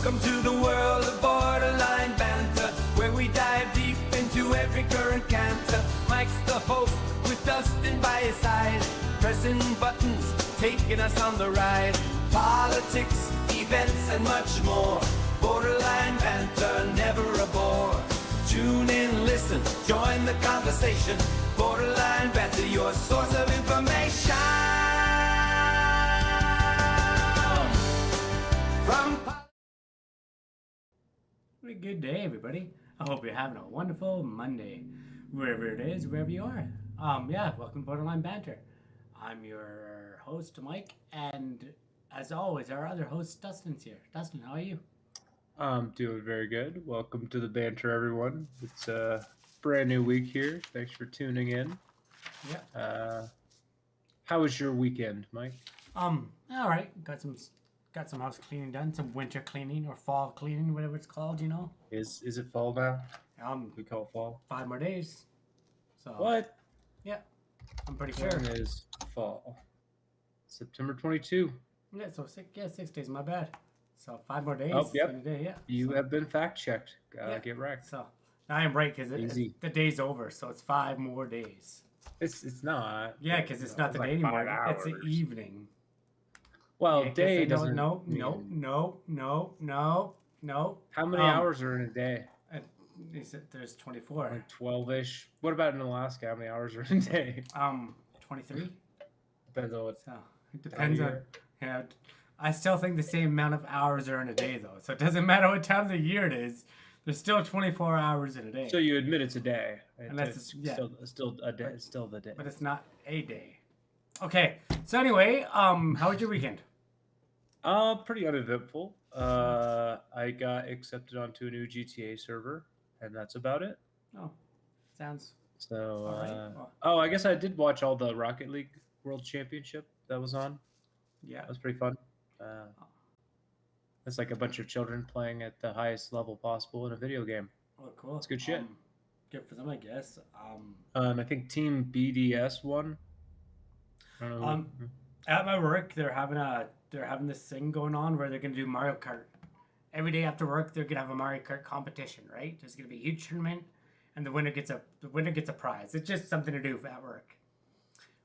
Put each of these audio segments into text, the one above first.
Welcome to the world of borderline banter, where we dive deep into every current canter. Mike's the host with Dustin by his side, pressing buttons, taking us on the ride. Politics, events, and much more. Borderline banter, never a bore. Tune in, listen, join the conversation. Borderline banter, your source of information. Good day, everybody. I hope you're having a wonderful Monday, wherever it is, wherever you are. Welcome to Borderline Banter. I'm your host, Mike, and as always, our other host, Dustin's here. Dustin, how are you? I'm doing very good. Welcome to the Banter, everyone. It's a brand new week here. Thanks for tuning in. Yeah. How was your weekend, Mike? All right. Got some house cleaning done, some winter cleaning or fall cleaning, whatever it's called, you know. Is it fall now? We call it fall. 5 more days. So What? Yeah, I'm pretty sure. When is fall? September 22. Yeah, so 6 days. My bad. So 5 more days. Oh, yep. Day, yeah. You have been fact checked. Gotta get wrecked. So I am right because the day's over, so it's 5 more days. It's not. Yeah, because it's not the day anymore. It's the evening. Well, Yeah, day doesn't. No. How many hours are in a day? There's 24. Like 12-ish. What about in Alaska? How many hours are in a day? 23. Depends on what. So it depends on. Yeah, I still think the same amount of hours are in a day though. So it doesn't matter what time of the year it is. There's still 24 hours in a day. So you admit it's a day. Unless it's still a day. It's still the day. But it's not a day. Okay. So anyway, how was your weekend? Pretty uneventful. I got accepted onto a new GTA server, and that's about it. Oh, sounds. So, right. I guess I did watch all the Rocket League World Championship that was on. Yeah, that was pretty fun. It's like a bunch of children playing at the highest level possible in a video game. Oh, cool. It's good shit. Good for them, I guess. I think Team BDS won. I don't know. At my work, they're having this thing going on where they're gonna do Mario Kart. Every day after work, they're gonna have a Mario Kart competition, right? There's gonna be a huge tournament, and the winner gets a prize. It's just something to do at work.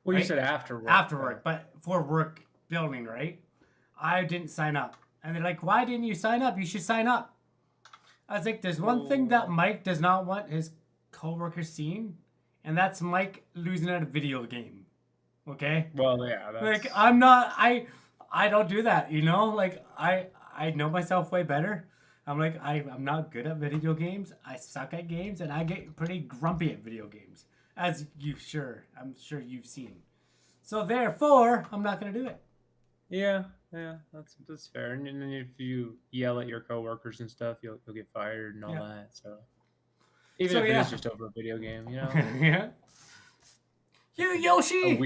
Well, right? You said after work. After work, but for work building, right? I didn't sign up, and they're like, "Why didn't you sign up? You should sign up." I was like, "There's one thing that Mike does not want his coworkers seeing, and that's Mike losing at a video game." Okay. Well, yeah. Like I don't do that, you know. Like I know myself way better. I'm like I'm not good at video games. I suck at games, and I get pretty grumpy at video games, as I'm sure you've seen. So therefore, I'm not gonna do it. Yeah, that's fair. And then if you yell at your coworkers and stuff, you'll get fired and all that. So even if it is just over a video game, you know. Yeah. You Yoshi.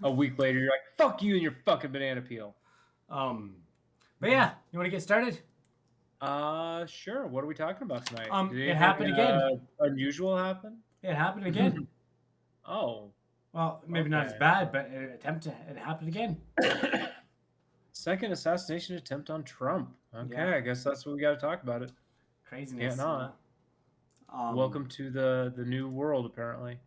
A week later, you're like, "Fuck you and your fucking banana peel." But yeah, you want to get started? Sure. What are we talking about tonight? It happened again. Unusual happen? It happened again. Oh. Well, maybe not as bad, but it happened again. Second assassination attempt on Trump. Okay, Yeah. I guess that's what we got to talk about it. Craziness. Yeah, no. Welcome to the new world, apparently.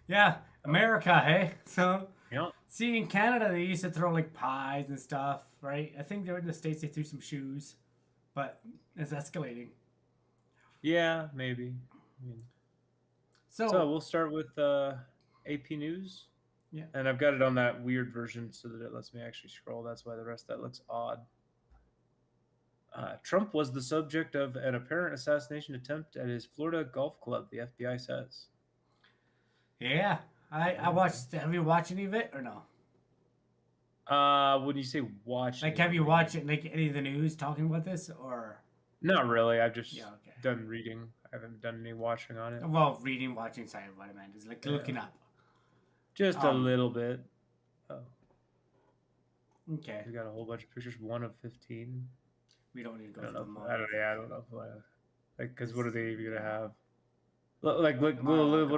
Yeah, America, hey? So, yeah. See, in Canada, they used to throw, like, pies and stuff, right? I think they're in the States, they threw some shoes, but it's escalating. Yeah, maybe. So we'll start with AP News. Yeah. And I've got it on that weird version so that it lets me actually scroll. That's why the rest of that looks odd. Trump was the subject of an apparent assassination attempt at his Florida golf club, the FBI says. Yeah. I watched. Have you watched any of it or no? When you say watch, like, have you watched it? Like any of the news talking about this, or? Not really. I've just done reading. I haven't done any watching on it. Well, reading, watching. Sorry, what I meant is like looking up. Just a little bit. Oh. Okay. We got a whole bunch of pictures. 1 of 15. We don't need to go. I don't know. I don't know. Because what are they even gonna have? Look, what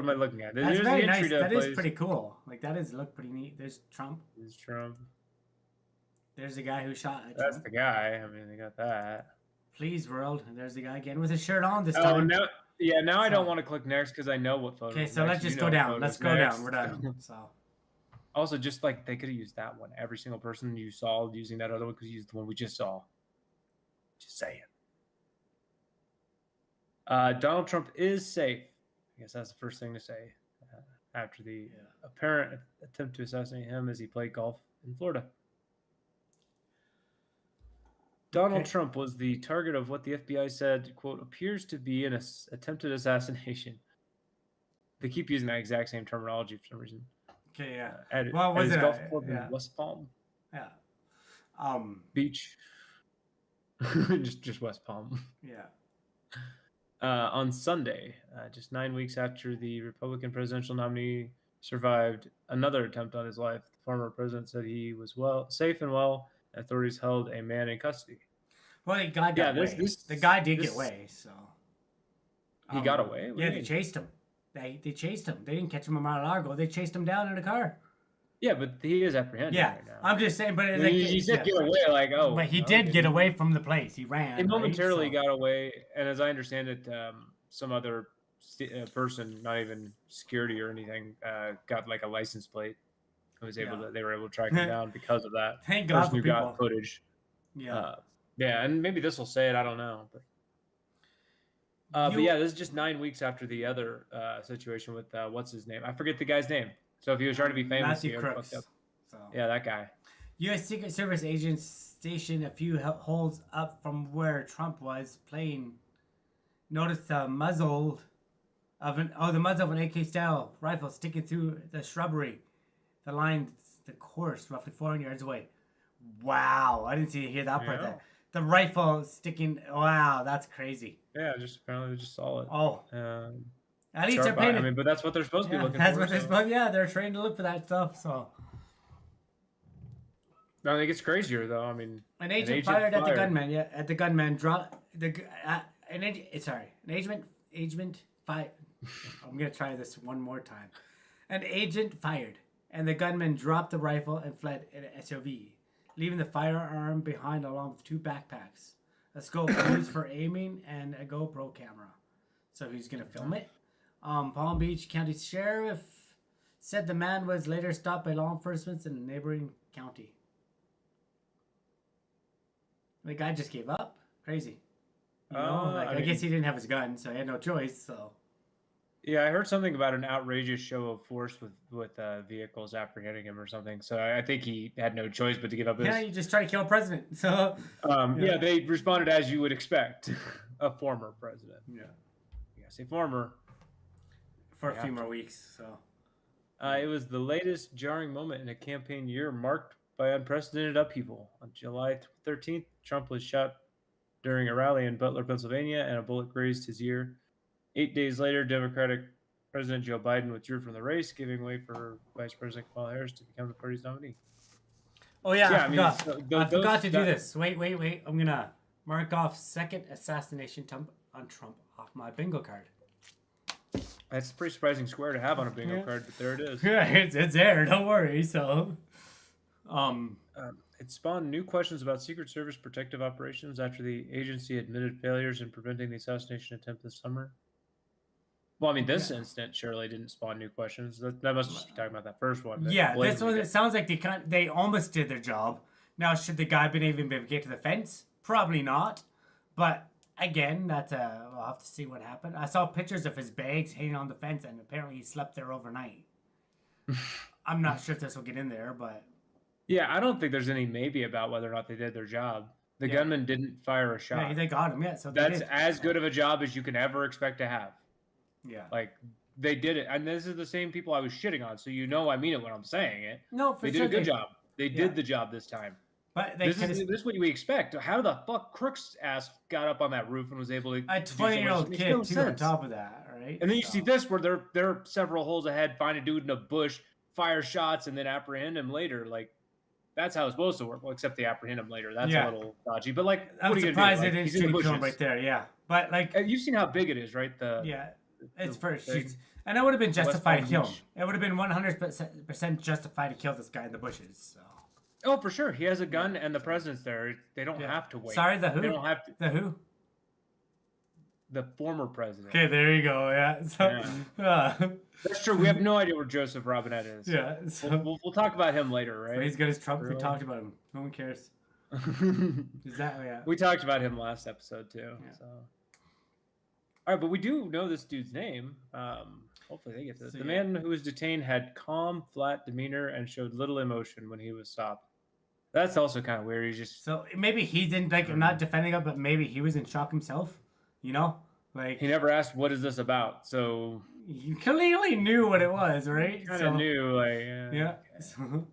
am I looking at? That's very nice. That is pretty cool. Like, that is look pretty neat. There's Trump. There's Trump. There's a guy who shot at That's Trump. the guy. I mean, they got that. Please, world. And there's the guy again with his shirt on this Oh, time. now I So- don't want to click next because I know what photo. Okay, is so next. let's just You go know what down. photo's Let's go next. down. We're done. So Also, just like they could have used that one. Every single person you saw using that other one could use the one we just saw. Just saying. Donald Trump is safe. I guess that's the first thing to say after the apparent attempt to assassinate him as he played golf in Florida. Donald Trump was the target of what the FBI said, quote, appears to be an attempted assassination. They keep using that exact same terminology for some reason. okay, yeah. At was his it? golf club in West Palm Yeah. Beach. just West Palm. Yeah. On Sunday, just 9 weeks after the Republican presidential nominee survived another attempt on his life, the former president said he was safe and well. Authorities held a man in custody. Well, the guy got away. The guy did get away, so he got away. Yeah, they chased him. They chased him. They didn't catch him in Mar-a-Lago. They chased him down in a car. Yeah, but he is apprehended right now. I'm just saying. But he said get away, like But he did get away from the place. He ran. He momentarily got away, and as I understand it, some other person, not even security or anything, got like a license plate. They were able to track him down because of that. Thank God person for who people. got footage. Yeah. And maybe this will say it. I don't know, but yeah, this is just 9 weeks after the other situation with what's his name? I forget the guy's name. So if he was trying to be famous, he fucked up. So. Yeah, that guy. U.S. Secret Service agents stationed a few holes up from where Trump was playing noticed the muzzle of an AK-style rifle sticking through the shrubbery. The line, the course, roughly 400 yards away. Wow, I didn't hear that part. There. The rifle sticking. Wow, that's crazy. Yeah, apparently just saw it. Oh. At least they're paying. I mean, but that's what they're supposed to be looking for. That's what they're supposed. Yeah, they're trained to look for that stuff. So. I think it's crazier though. I mean, an agent fired at the gunman. Yeah, at the gunman. An agent fired. I'm gonna try this one more time. An agent fired, and the gunman dropped the rifle and fled in an SUV, leaving the firearm behind along with two backpacks, a scope used for aiming, and a GoPro camera. So he's gonna film it. Palm Beach County Sheriff said the man was later stopped by law enforcement in a neighboring county. The guy just gave up. Crazy. I guess he didn't have his gun, so he had no choice. So. Yeah, I heard something about an outrageous show of force with vehicles apprehending him or something. So I think he had no choice but to give up his... Yeah, you just try to kill a president. So. Yeah, they responded as you would expect. A former president. Yeah. Yeah, say former. For a few more weeks, so. It was the latest jarring moment in a campaign year marked by unprecedented upheaval. On July 13th, Trump was shot during a rally in Butler, Pennsylvania, and a bullet grazed his ear. 8 days later, Democratic President Joe Biden withdrew from the race, giving way for Vice President Kamala Harris to become the party's nominee. Oh, yeah, I forgot to do this. Wait. I'm going to mark off second assassination on Trump off my bingo card. That's a pretty surprising square to have on a bingo card, but there it is. Yeah, it's there. Don't worry. So, it spawned new questions about Secret Service protective operations after the agency admitted failures in preventing the assassination attempt this summer. Well, I mean, this incident surely didn't spawn new questions. That must just be talking about that first one. Yeah, this one, it sounds like they almost did their job. Now, should the guy been able to get to the fence? Probably not. But again, we'll have to see what happened. I saw pictures of his bags hanging on the fence, and apparently he slept there overnight. I'm not sure if this will get in there, but... Yeah, I don't think there's any maybe about whether or not they did their job. The gunman didn't fire a shot. Yeah, they got him, so that's as good of a job as you can ever expect to have. Yeah. Like, they did it. And this is the same people I was shitting on, so I mean it when I'm saying it. No, for sure. They did a good job. They did the job this time. But this is what we expect. How the fuck Crook's ass got up on that roof and was able to... A 20-year-old kid, too, on top of that, right? And then you see this, where they're several holes ahead, find a dude in a bush, fire shots, and then apprehend him later. Like, that's how it's supposed to work. Well, except they apprehend him later. That's a little dodgy. But, like, I'm surprised they didn't shoot him right there, yeah. But, like... You've seen how big it is, right? It's first. And it would have been justified to kill him. It would have been 100% justified to kill this guy in the bushes, so... Oh, for sure. He has a gun and the president's there. They don't have to wait. Sorry, the who? They don't have to. The who? the former president. Okay, there you go. Yeah. So, That's true. We have no idea where Joseph Robinette is. Yeah. So, We'll talk about him later, right? so he's good as Trump. Really? We talked about him. No one cares. Exactly. Yeah. We talked about him last episode too. Yeah. So, all right, but we do know this dude's name. Hopefully they get to this. The man who was detained had calm, flat demeanor and showed little emotion when he was stopped. That's also kind of weird. He's just So maybe he's in like not defending him, but maybe he was in shock himself. You know, like he never asked, "What is this about?" So you clearly knew what it was, right? Kind of knew, like yeah. Okay.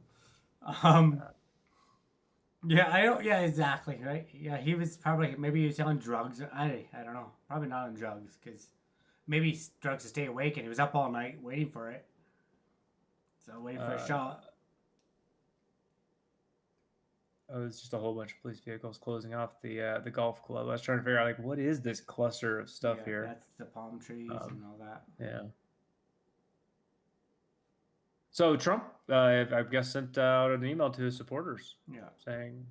Yeah, I don't. Yeah, exactly. Right. Yeah, he was probably maybe he was on drugs. I don't know. Probably not on drugs because maybe drugs to stay awake, and he was up all night waiting for it. So waiting for a shot. Oh, it's just a whole bunch of police vehicles closing off the golf club. I was trying to figure out like what is this cluster of stuff here. That's the palm trees and all that. Yeah. So Trump, I guess, sent out an email to his supporters. Yeah. Saying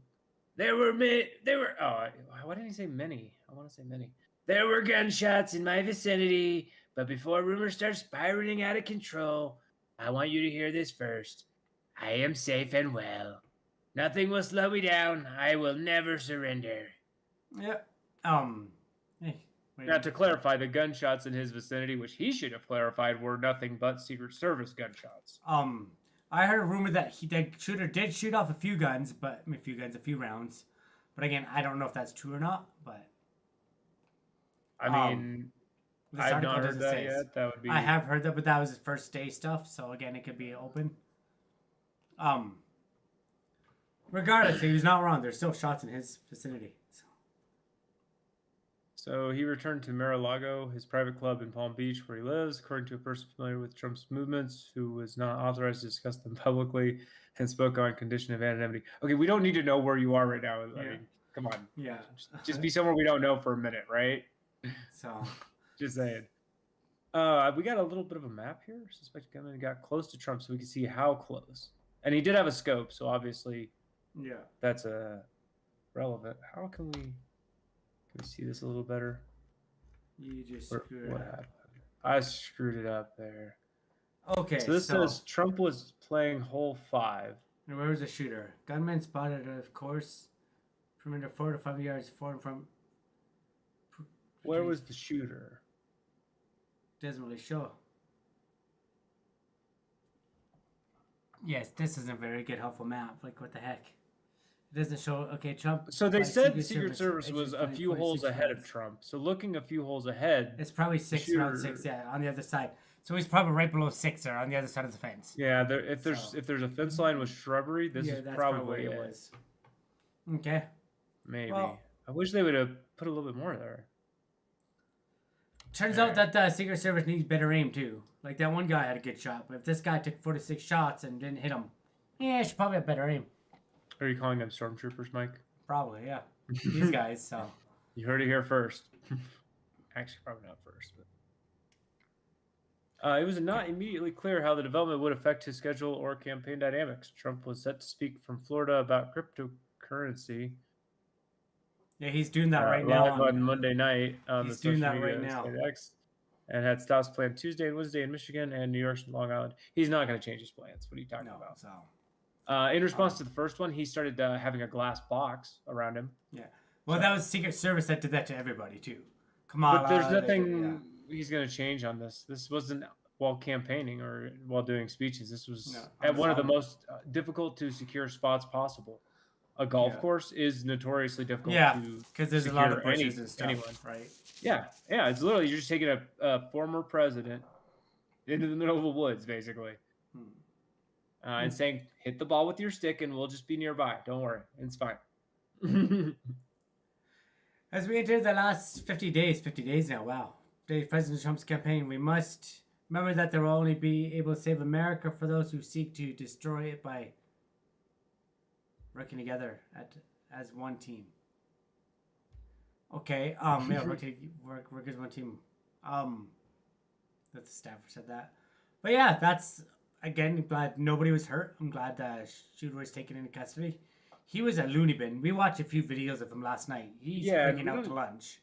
there were oh, why didn't he say many? I want to say many. There were gunshots in my vicinity, but before rumors start spiraling out of control, I want you to hear this first. I am safe and well. Nothing will slow me down. I will never surrender. Yeah. Now, to clarify, the gunshots in his vicinity, which he should have clarified, were nothing but Secret Service gunshots. I heard a rumor that the shooter did shoot off a few guns, a few rounds. But again, I don't know if that's true or not. But I mean, I've not heard that yet. That would be. I have heard that, but that was his first day stuff. So again, it could be open. Regardless, he was not wrong. There's still shots in his vicinity. So he returned to Mar-a-Lago, his private club in Palm Beach, where he lives, according to a person familiar with Trump's movements, who was not authorized to discuss them publicly, and spoke on condition of anonymity. Okay, we don't need to know where you are right now. I mean, come on. Yeah. Just be somewhere we don't know for a minute, right? So. Just saying. We got a little bit of a map here. Suspected gunman got close to Trump so we could see how close. And he did have a scope, so obviously that's relevant. How can we see this a little better? You just screwed what it up. happened? I screwed it up there. Okay, so this says Trump was playing hole 5. And where was the shooter? Gunman spotted, of course, from under 4 to 5 yards forward from. Where was the shooter? Doesn't really show. Yes, this isn't a very good, helpful map. Like, what the heck? It doesn't show. Okay, Trump. So they said Secret Service was a few holes ahead of Trump. So looking a few holes ahead. It's probably around 6, on the other side. So he's probably right below 6 or on the other side of the fence. Yeah, if there's a fence line with shrubbery, this is probably it was. Okay. Maybe. Well, I wish they would have put a little bit more there. Turns out that the Secret Service needs better aim too. Like that one guy had a good shot, but if this guy took 46 shots and didn't hit him, I should probably have better aim. Are you calling them stormtroopers, Mike? Probably, yeah. These guys, so. You heard it here first. Actually, probably not first, but. It was not immediately clear how the development would affect his schedule or campaign dynamics. Trump was set to speak from Florida about cryptocurrency. Yeah, he's doing that right now. On Monday night. He's doing that right now. And had stops planned Tuesday and Wednesday in Michigan and New York and Long Island. He's not going to change his plans. What are you talking about? So. In response to the first one, he started having a glass box around him. Yeah. Well, that was Secret Service that did that to everybody, too. Kamala. But there's nothing he's going to change on this. This wasn't while campaigning or while doing speeches. This was at one of the most difficult to secure spots possible. A golf course is notoriously difficult to because there's a lot of bushes and stuff, right? Yeah. It's literally you're just taking a former president into the middle of the woods, basically. And saying, hit the ball with your stick and we'll just be nearby. Don't worry. It's fine. As we enter the last 50 days now, wow. President Trump's campaign, we must remember that there will only be able to save America for those who seek to destroy it by working together as one team. Okay, work as one team. That the staffer said that. But yeah, that's... Again, glad nobody was hurt. I'm glad the shooter was taken into custody. He was a loony bin. We watched a few videos of him last night. He's freaking out to lunch,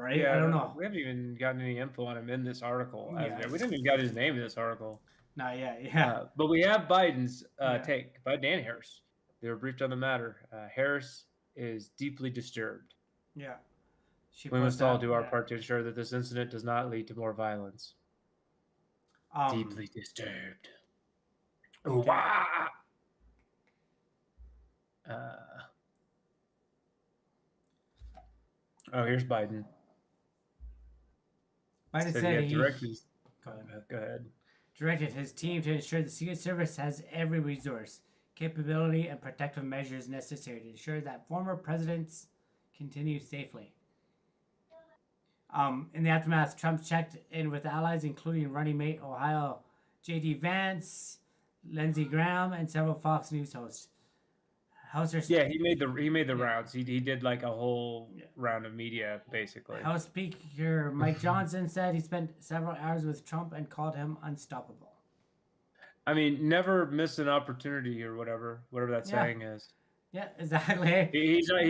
right? Yeah, I don't know. We haven't even gotten any info on him in this article. As Yeah, of yet. We didn't even got his name in this article. Not yet. Yeah. But we have Biden's Yeah. take. Biden and Harris. They were briefed on the matter. Harris is deeply disturbed. Yeah. She We must posted all up, do our yeah. part to ensure that this incident does not lead to more violence. Deeply disturbed. Okay. Wah! Oh, here's Biden. Biden Said said he he had directed. Go ahead. directed his team to ensure the Secret Service has every resource, capability, and protective measures necessary to ensure that former presidents continue safely. In the aftermath, Trump checked in with allies, including running mate Ohio J.D. Vance, Lindsey Graham, and several Fox News hosts. Yeah, he made the rounds. He did like a whole round of media, basically. House Speaker Mike Johnson said he spent several hours with Trump and called him unstoppable. I mean, never miss an opportunity or whatever that saying is. Yeah, exactly.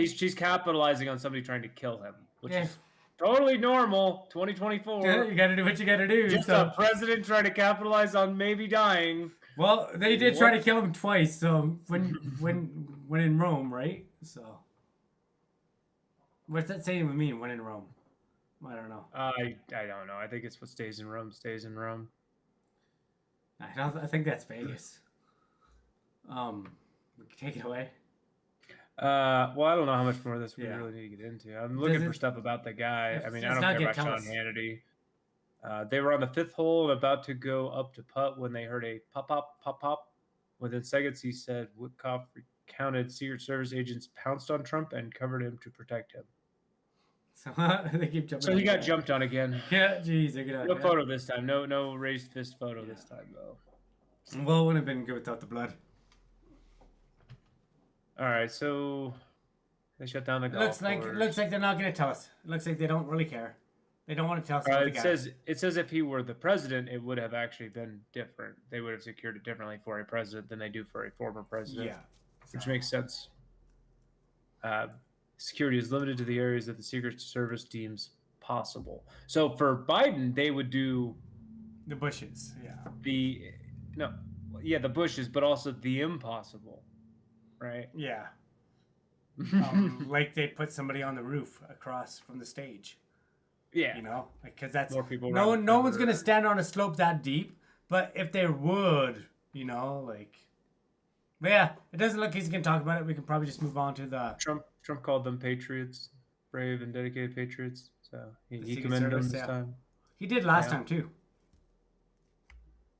She's capitalizing on somebody trying to kill him, which is totally normal. 2024. You gotta do what you gotta do. Just a president trying to capitalize on maybe dying. Well, they did try to kill him twice. So when in Rome, right? So what's that saying mean? When in Rome? I don't know. I don't know. I think it's what stays in Rome stays in Rome. I think that's Vegas. We can take it away. Well, I don't know how much more of this we really need to get into. I'm looking for stuff about the guy. I mean, I don't care about Sean Hannity. They were on the fifth hole and about to go up to putt when they heard a pop. Within seconds, he said Witkoff recounted Secret Service agents pounced on Trump and covered him to protect him. So they keep jumping. So he got jumped on again. Yeah, geez, they're gonna. No photo this time. No raised fist photo this time though. Well, it wouldn't have been good without the blood. All right, so they shut down the golf course. It looks like they're not going to tell us. It looks like they don't really care. They don't want to tell us. It says if he were the president, it would have actually been different. They would have secured it differently for a president than they do for a former president. Yeah, which makes sense. Security is limited to the areas that the Secret Service deems possible. So for Biden, they would do the bushes. Yeah. The bushes, but also the impossible. Right. Yeah. Like they'd put somebody on the roof across from the stage. Yeah. You know, because that's more people. No one's gonna stand on a slope that deep. But if they would, you know, like. But yeah, it doesn't look he's gonna talk about it. We can probably just move on to the. Trump called them patriots, brave and dedicated patriots. So he commended them this time. He did last time too.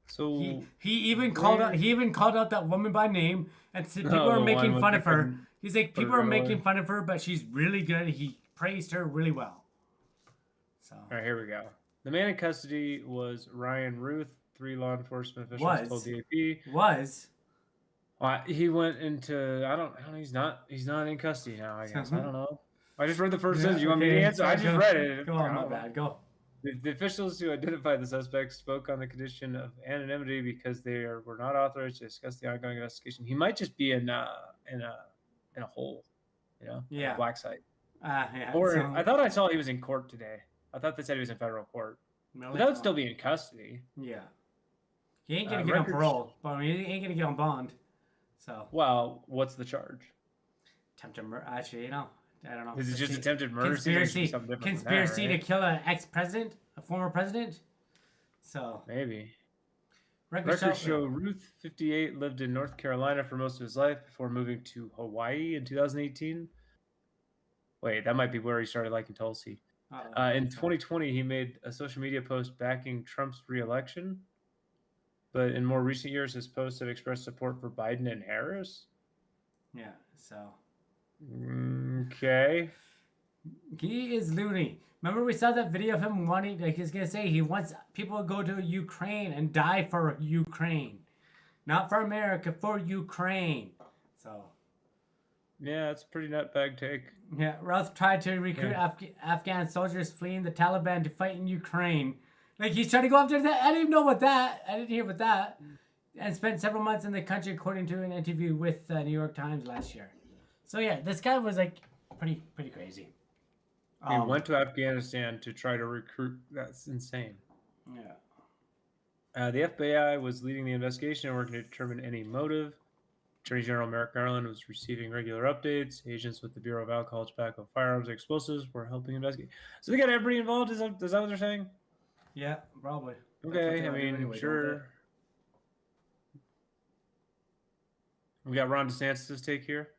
So he even called out that woman by name and said people are making fun of her. He's like, people are making fun of her, but she's really good. He praised her really well. So all right, here we go. The man in custody was Ryan Ruth. 3 law enforcement officials told the AP. He went into I don't he's not in custody now. I guess I don't know. I just read the first sentence. You want me to answer? I just read it. Go on, my bad. Go. The officials who identified the suspect spoke on the condition of anonymity because they were not authorized to discuss the ongoing investigation. He might just be in a hole, you know, a black site. Or I thought I saw he was in court today. I thought they said he was in federal court. But that would still be in custody. Yeah, he ain't gonna get on parole, but he ain't gonna get on bond. So. Well, what's the charge? Attempted murder. Actually, I don't know. Is it just attempted murder? Conspiracy to kill an ex-president, a former president. So maybe. Records show Ruth, 58, lived in North Carolina for most of his life before moving to Hawaii in 2018. Wait, that might be where he started liking Tulsi. In 2020, he made a social media post backing Trump's re-election. But in more recent years, his posts have expressed support for Biden and Harris. Yeah, so. Okay. He is loony. Remember we saw that video of him wanting, like he's going to say he wants people to go to Ukraine and die for Ukraine. Not for America, for Ukraine. So. Yeah, it's a pretty nutbag take. Yeah, Ralph tried to recruit Afghan soldiers fleeing the Taliban to fight in Ukraine. Like he's trying to go after that. I didn't even know about that. I didn't hear about that. And spent several months in the country, according to an interview with New York Times last year. So yeah, this guy was like pretty crazy. He went to Afghanistan to try to recruit. That's insane. Yeah. The FBI was leading the investigation and working to determine any motive. Attorney General Merrick Garland was receiving regular updates. Agents with the Bureau of Alcohol, Tobacco, Firearms, and Explosives were helping investigate. So they got everybody involved? Is that what they're saying? Yeah, probably. Okay, I mean, anyway, sure. We got Ron DeSantis' take here.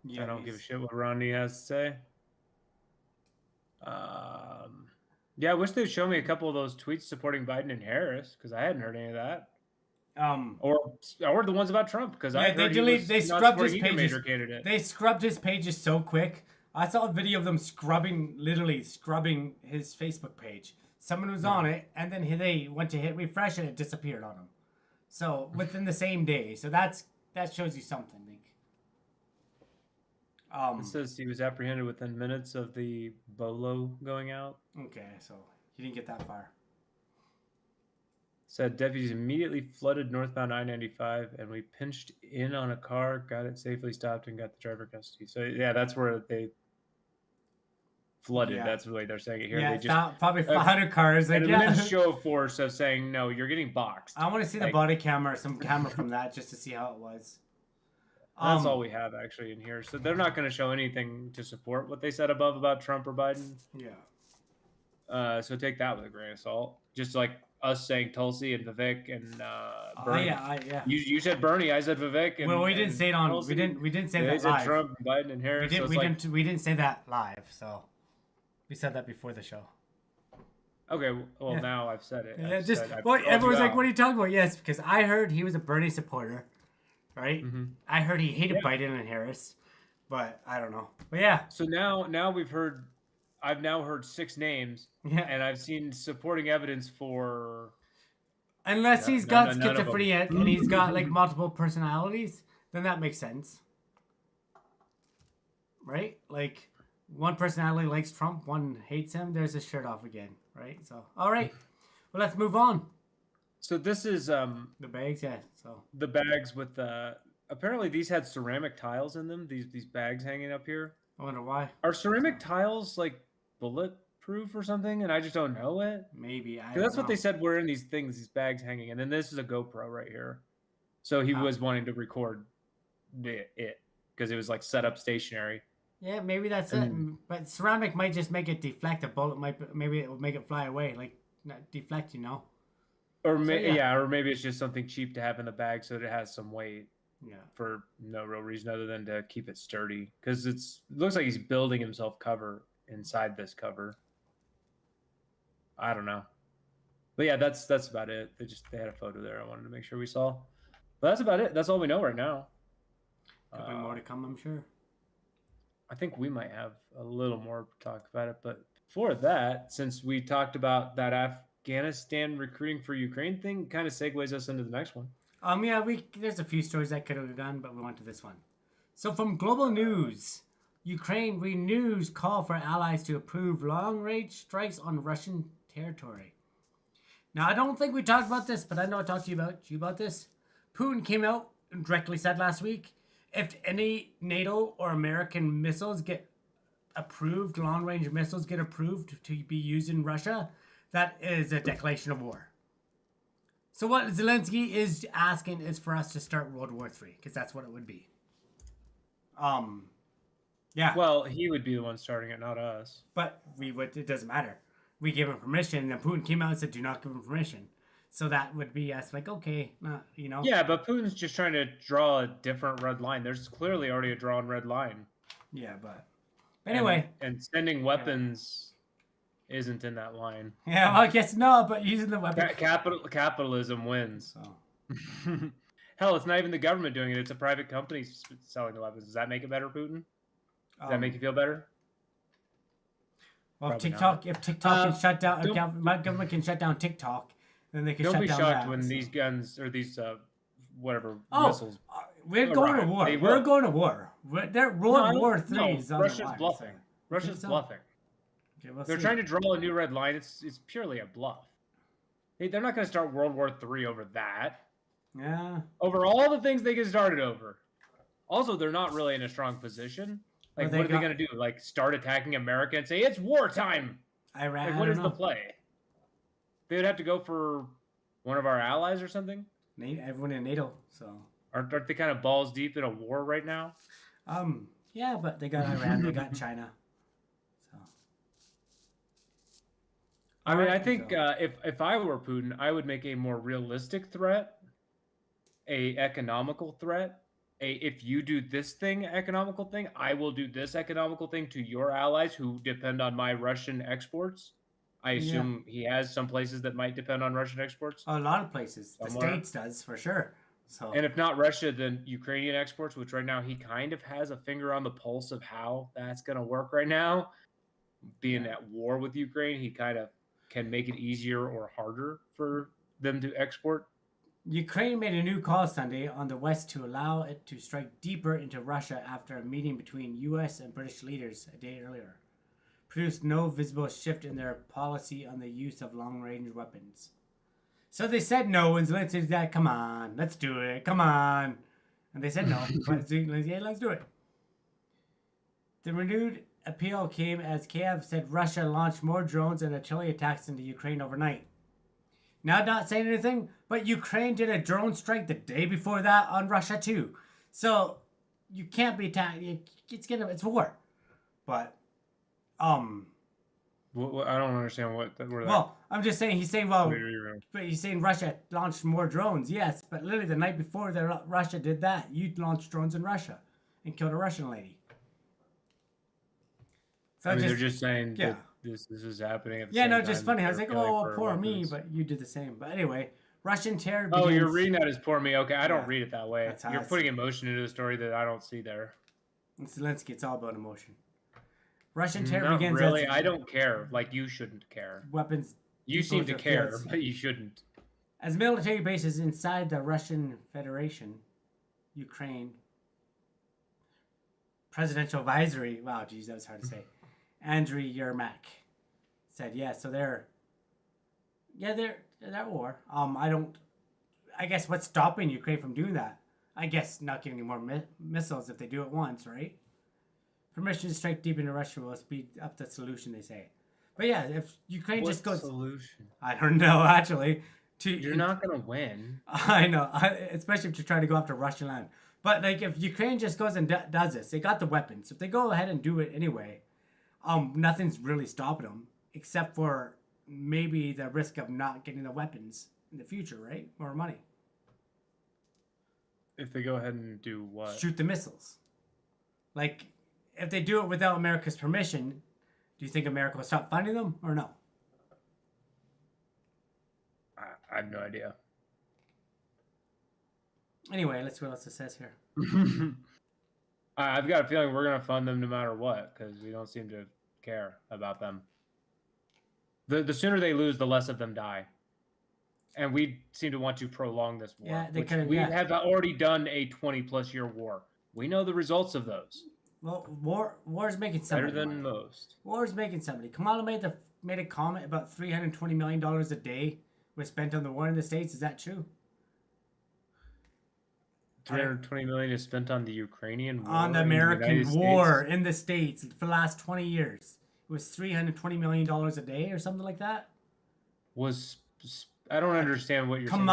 Yeah, I don't give a shit what Romney has to say. Yeah, I wish they'd show me a couple of those tweets supporting Biden and Harris because I hadn't heard any of that. Or the ones about Trump because I heard they scrubbed his pages. Candidate. They scrubbed his pages so quick. I saw a video of them literally scrubbing his Facebook page. Someone was on it, and then they went to hit refresh, and it disappeared on him. So within the same day. So that shows you something. It says he was apprehended within minutes of the bolo going out. Okay, so he didn't get that far. Said deputies immediately flooded northbound I-95, and we pinched in on a car, got it safely stopped, and got the driver custody. So yeah, that's where they flooded. Yeah. That's the way they're saying it here. Yeah, they just probably 500 cars. Like, and an immense show of force of saying, no, you're getting boxed. I want to see the body camera, some camera from that, just to see how it was. That's all we have actually in here. So they're not going to show anything to support what they said above about Trump or Biden. Yeah. So take that with a grain of salt. Just like us saying Tulsi and Vivek and Bernie. Yeah. You said Bernie, I said Vivek. And, well, we didn't say it on. Tulsi. We didn't say that live. Said Trump, Biden, and Harris. We didn't say that live. So we said that before the show. Okay. Well, now I've said it. Everyone's like, "What are you talking about?" Yes, because I heard he was a Bernie supporter. Right? Mm-hmm. I heard he hated Biden and Harris, but I don't know. But yeah. So now I've now heard 6 names, and I've seen supporting evidence for. Unless he's got schizophrenia and he's got like multiple personalities, then that makes sense. Right? Like one personality likes Trump, one hates him. There's his shirt off again. Right? So, all right. Well, let's move on. So this is the bags, yeah. So the bags with apparently these had ceramic tiles in them. These bags hanging up here. I wonder why. Are ceramic tiles like bulletproof or something? And I just don't know it. Maybe that's what they said were in these bags hanging. And then this is a GoPro right here. So he was wanting to record it because it was like set up stationary. Yeah, maybe that's it. But ceramic might just make it deflect. A bullet maybe it will make it fly away, like not deflect, you know. Or or maybe it's just something cheap to have in the bag so that it has some weight. Yeah. For no real reason other than to keep it sturdy. Because it looks like he's building himself cover inside this cover. I don't know. But yeah, that's about it. They had a photo there I wanted to make sure we saw. But that's about it. That's all we know right now. Could be more to come, I'm sure. I think we might have a little more to talk about it. But before that, since we talked about that Afghanistan recruiting for Ukraine thing, kind of segues us into the next one. There's a few stories that could have done, but we went to this one. So from Global News, Ukraine renews call for allies to approve long-range strikes on Russian territory. Now, I don't think we talked about this, but I know I talked to you about this. Putin came out and directly said last week, if any NATO or American missiles get approved, long-range missiles get approved to be used in Russia, that is a declaration of war. So what Zelensky is asking is for us to start World War III, because that's what it would be. Yeah. Well, he would be the one starting it, not us. But it doesn't matter. We gave him permission, and then Putin came out and said, do not give him permission. So that would be us, like, okay, you know. Yeah, but Putin's just trying to draw a different red line. There's clearly already a drawn red line. Yeah, but anyway. And sending weapons isn't in that line. Yeah, well, I guess no, but using the weapon. Capitalism wins. Oh. Hell, it's not even the government doing it. It's a private company selling the weapons. Does that make it better, Putin? Does that make you feel better? Well, if TikTok can shut down, if my government can shut down TikTok, then they can shut down that. Don't be shocked when these guns or these missiles. We're going to war. We're going to war. World War III is on Russia's the line, bluffing. Russia's bluffing. Okay, they're trying to draw a new red line. It's purely a bluff. They're not going to start World War III over that. Yeah. Over all the things they get started over. Also, they're not really in a strong position. Like, Well, what are they going to do? Like, start attacking America and say, it's wartime? Iran. Like, what is the play? They would have to go for one of our allies or something? Everyone in NATO, so. Aren't they kind of balls deep in a war right now? Yeah, but they got Iran, they got China. So. I mean, I think if I were Putin, I would make a more realistic threat, a economical threat. If you do this thing, economical thing, I will do this economical thing to your allies who depend on my Russian exports. I assume he has some places that might depend on Russian exports. A lot of places. Somewhere. The States does, for sure. So. And if not Russia, then Ukrainian exports, which right now he kind of has a finger on the pulse of how that's going to work right now. Being at war with Ukraine, he kind of can make it easier or harder for them to export. Ukraine made a new call Sunday on the West to allow it to strike deeper into Russia after a meeting between U.S. and British leaders a day earlier produced no visible shift in their policy on the use of long-range weapons. So they said no, and Zelensky said, come on, let's do it, come on. And they said no, but yeah, let's do it. The renewed appeal came as Kiev said Russia launched more drones and artillery attacks into Ukraine overnight. Now, not saying anything, but Ukraine did a drone strike the day before that on Russia too. So you can't be attacked. It's war. But Well, I don't understand what. I'm just saying. He's saying but he's saying Russia launched more drones. Yes, but literally the night before Russia did that, you launched drones in Russia and killed a Russian lady. So they're just saying that this is happening at the same time. Just funny. I was like, oh, poor me, but you did the same. But anyway, Russian terror begins... Oh, you're reading that as poor me. Okay, I don't read it that way. You're putting emotion into the story that I don't see there. Zelensky, it's all about emotion. Russian terror begins... Really, I don't care. Like, you shouldn't care. Weapons... You seem to care, but you shouldn't. As military bases inside the Russian Federation, Ukraine... Presidential Advisory... Wow, geez, that was hard to say. Andriy Yermak said, so they're at war. I guess what's stopping Ukraine from doing that? I guess not giving any more missiles if they do it once, right? Permission to strike deep into Russia will speed up the solution, they say. But yeah, if Ukraine just goes... solution? I don't know, actually. You're not going to win. I know, especially if you're trying to go after Russian land. But like, if Ukraine just goes and does this, they got the weapons. If they go ahead and do it anyway... nothing's really stopping them, except for maybe the risk of not getting the weapons in the future, right? More money. If they go ahead and do what? Shoot the missiles. Like, if they do it without America's permission, do you think America will stop funding them or no? I have no idea. Anyway, let's see what else it says here. I've got a feeling we're going to fund them no matter what, because we don't seem to care about them. The sooner they lose, the less of them die. And we seem to want to prolong this war. Yeah, we have already done a 20-plus year war. We know the results of those. Well, war's making somebody better than most. War's making somebody. Kamala made a comment about $320 million a day was spent on the war in the States. Is that true? $320 million is spent on the Ukrainian war. On the American war in the States for the last 20 years. It was $320 million a day or something like that. I don't understand what you're saying.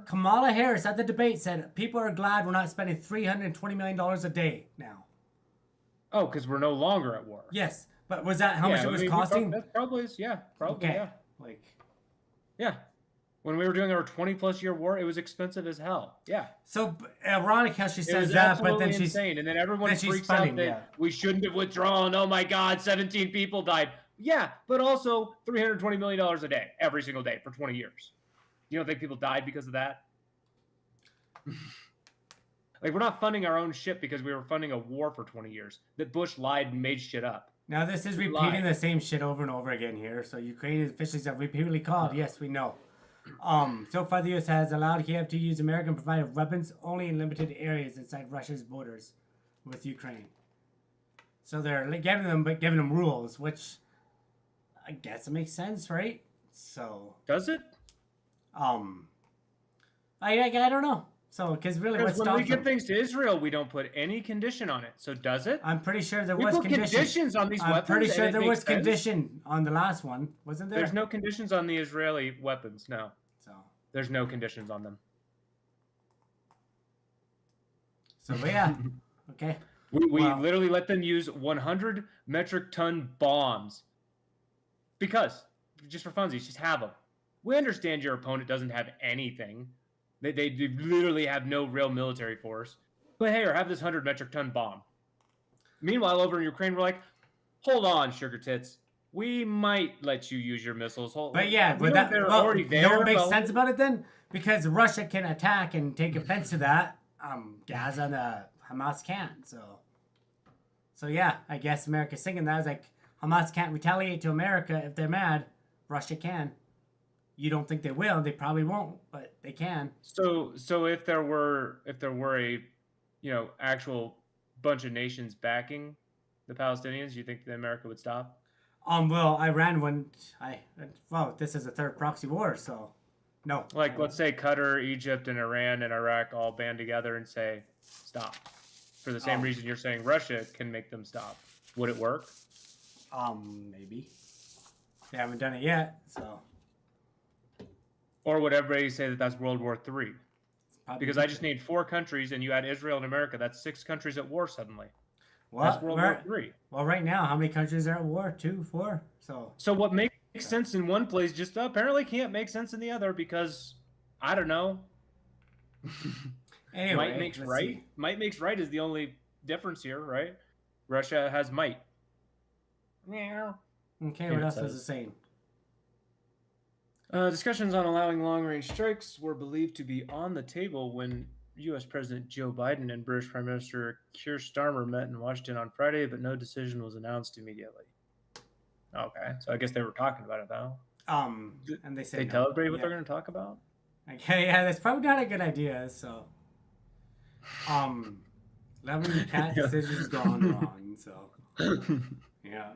Kamala Harris at the debate said people are glad we're not spending $320 million a day now. Oh, because we're no longer at war. Yes, but was that how much it was costing? That probably is, probably, okay. Yeah. When we were doing our 20-plus year war, it was expensive as hell. Yeah. So ironic how she says that, but then she's insane, and then everyone freaks out that we shouldn't have withdrawn. Oh my God, 17 people died. Yeah, but also $320 million a day, every single day for 20 years. You don't think people died because of that? Like, we're not funding our own shit because we were funding a war for 20 years that Bush lied and made shit up. Now, this is repeating the same shit over and over again here. So Ukrainian officials have repeatedly called. Yes, we know. So far, the U.S. has allowed Kiev to use American-provided weapons only in limited areas inside Russia's borders with Ukraine. So they're giving them rules, which I guess it makes sense, right? So does it? I don't know. So, because really, Because what when we stops give them? things to Israel, we don't put any condition on it. So does it? I'm pretty sure there We was put condition. conditions on these I'm weapons. pretty and sure it there makes was sense. condition on the last one, wasn't there? There's no conditions on the Israeli weapons. No, So, there's no conditions on them. but yeah, okay. We Well- literally let them use 100 metric ton bombs because just for funsies, just have them. We understand your opponent doesn't have anything. They literally have no real military force. But hey, or have this 100 metric ton bomb. Meanwhile, over in Ukraine, we're like, hold on, sugar tits. We might let you use your missiles. But yeah, we but know that they're well, already there. you know what makes but- sense about it then? Because Russia can attack and take offense to that. Gaza and Hamas can't. So yeah, I guess America's thinking that. It's like Hamas can't retaliate to America if they're mad. Russia can. You don't think they will? They probably won't, but they can. So if there were a, actual bunch of nations backing the Palestinians, you think that America would stop? Well, Iran this is a third proxy war, so no. Like, let's say Qatar, Egypt, and Iran and Iraq all band together and say, stop. For the same reason you're saying Russia can make them stop. Would it work? Maybe. They haven't done it yet, so. Or would everybody say that that's World War III? Probably Because I just need 4 countries, and you add Israel and America, that's 6 countries at war suddenly. That's World War III. Well, right now, how many countries are at war? 2, 4? So what makes sense in one place just apparently can't make sense in the other because, I don't know. Anyway, might makes right. see. Might makes right is the only difference here, right? Russia has might. Yeah. Okay, It what else says. was it saying? Discussions on allowing long-range strikes were believed to be on the table when U.S. President Joe Biden and British Prime Minister Keir Starmer met in Washington on Friday, but no decision was announced immediately. Okay, so I guess they were talking about it though. And they said They no. tell everybody what Yeah. they're going to talk about? Okay, yeah, that's probably not a good idea. So, 11 cat decisions gone wrong. So, yeah.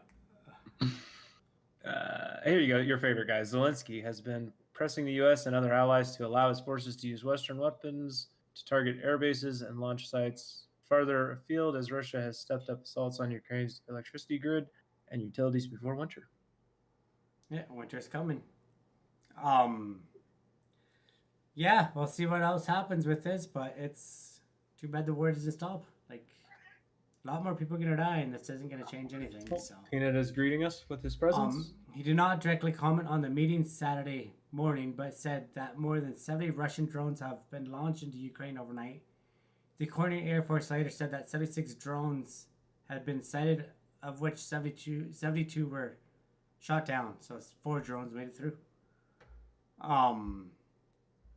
Here you go, your favorite guy. Zelensky has been pressing the U.S. and other allies to allow its forces to use Western weapons to target air bases and launch sites farther afield as Russia has stepped up assaults on Ukraine's electricity grid and utilities before winter. Yeah, winter's coming. Yeah, we'll see what else happens with this, but it's too bad the war doesn't stop. Like, a lot more people are gonna die, and this isn't gonna change anything. So, Peanut is greeting us with his presence. he did not directly comment on the meeting Saturday morning, but said that more than 70 Russian drones have been launched into Ukraine overnight. The Korean Air Force later said that 76 drones had been sighted, of which 72 were shot down. So 4 drones made it through.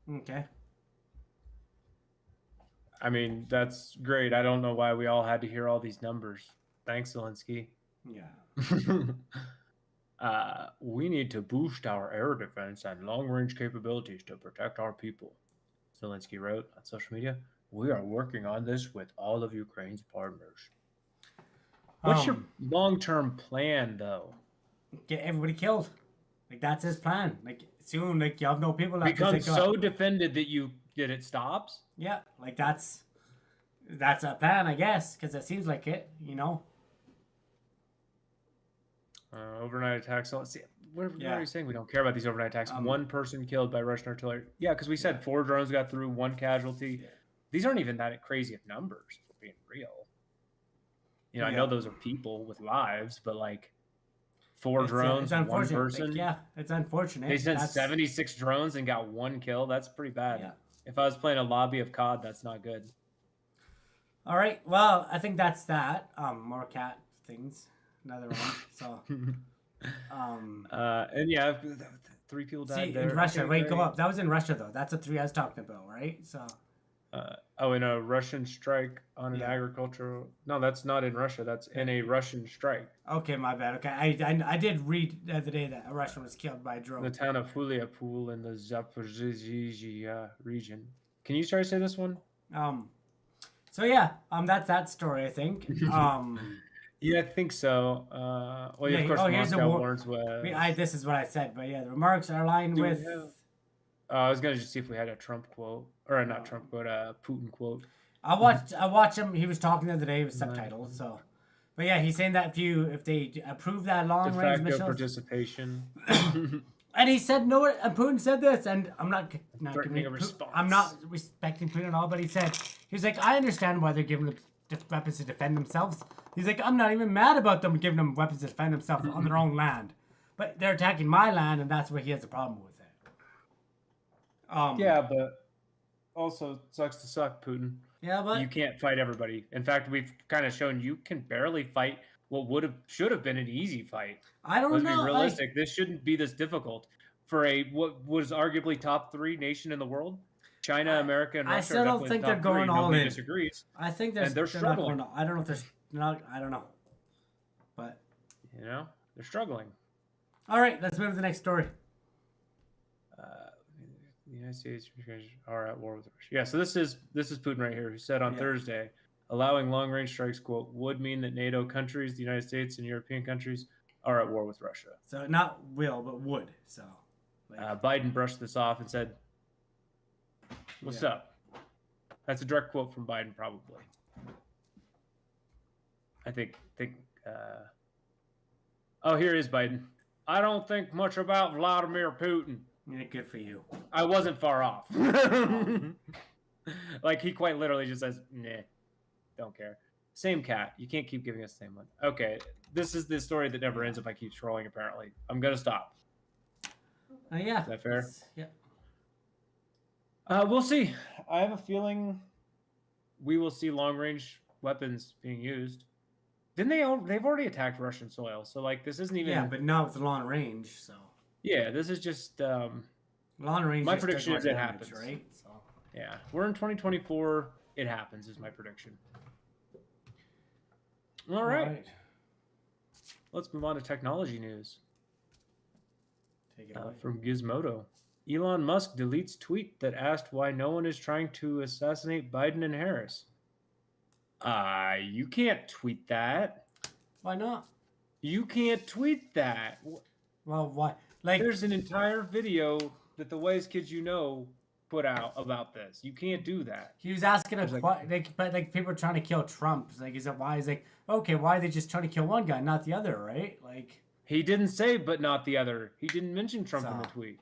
Okay. I mean, that's great. I don't know why we all had to hear all these numbers. Thanks, Zelensky. Yeah. We need to boost our air defense and long-range capabilities to protect our people, Zelensky wrote on social media. We are working on this with all of Ukraine's partners. What's your long-term plan, though? Get everybody killed. Like, that's his plan. Like, soon, like, you have no people left. Become It's like, so defended that it stops? yeah, like, that's a plan, I guess, because it seems like it, you know? Overnight attacks. So let's see. What Yeah. are you saying? We don't care about these overnight attacks. 1 person killed by Russian artillery. Yeah, because we said 4 drones got through, 1 casualty. Yeah. These aren't even that crazy of numbers, if we're being real. You know, I know those are people with lives, but like 4 drones, it's 1 unfortunate. person. Like, yeah, it's unfortunate. They sent That's- 76 drones and got 1 kill. That's pretty bad. Yeah. If I was playing a lobby of COD, that's not good. All right. Well, I think that's that. More cat things. Another one. So. And yeah, 3 people died See, there. in Russia, Okay, wait, go great. up. That was in Russia, though. That's the 3 I was talking about, right? So. In a Russian strike on an Yeah. agricultural. No, that's not in Russia. That's in a Russian strike. Okay, my bad. Okay, I did read the other day that a Russian was killed by a drone. The town of Huliapol in the Zaporizhzhia region. Can you try to say this one? So yeah, that's that story, I think. Yeah, I think so. Well, yeah, Yeah, of course, here's the Moscow war- warns with. This is what I said, but yeah, the remarks are aligned Do we with. have- I was gonna just see if we had a Trump quote or not Trump quote, a Putin quote. I watched him. He was talking the other day with subtitles. So, but yeah, he's saying that if they approve that De long range facto missiles, participation. and he said no, and Putin said this, and I'm not Threatening giving a response. I'm not respecting Putin at all, but he was like, I understand why they're giving them weapons to defend themselves. He's like, I'm not even mad about them giving them weapons to defend themselves on their own land, but they're attacking my land, and that's where he has a problem with it. Yeah, but also sucks to suck, Putin. Yeah, but You can't fight everybody. In fact, we've kind of shown you can barely fight what should have been an easy fight. I don't Let's know. be realistic. This shouldn't be this difficult for what was arguably top 3 nation in the world. China, America, and Russia. I still don't think they're going all in. Disagrees. I think and they're struggling. I don't know if there's not. I don't know, but they're struggling. All right, let's move to the next story. The United States are at war with Russia. Yeah, so this is Putin right here, who said on Thursday, allowing long-range strikes, quote, would mean that NATO countries, the United States, and European countries are at war with Russia. So not will, but would. So Biden brushed this off and said, "What's up?" That's a direct quote from Biden, probably. I think. Oh, here is Biden. I don't think much about Vladimir Putin. Yeah, good for you. I wasn't far off. Like, he quite literally just says, nah, don't care. Same cat. You can't keep giving us the same one. Okay, this is the story that never ends if I keep scrolling, apparently. I'm going to stop. Yeah. Is that fair? Yeah. We'll see. I have a feeling we will see long-range weapons being used. Didn't they? They've already attacked Russian soil, so, like, this isn't even... Yeah, but not with the long range, so... Yeah, this is just... long range. My prediction is it happens. Right? So. Yeah, we're in 2024. It happens, is my prediction. All right. Let's move on to technology news. Take it away. From Gizmodo. Elon Musk deletes tweet that asked why no one is trying to assassinate Biden and Harris. You can't tweet that. Why not? You can't tweet that. Well, why? Like, there's an entire video that the Wise Kids put out about this. You can't do that. He was asking but people are trying to kill Trump. It's like, is that why? He's like, okay, why are they just trying to kill one guy, not the other, right? Like, he didn't say, but not the other. He didn't mention Trump in the tweet.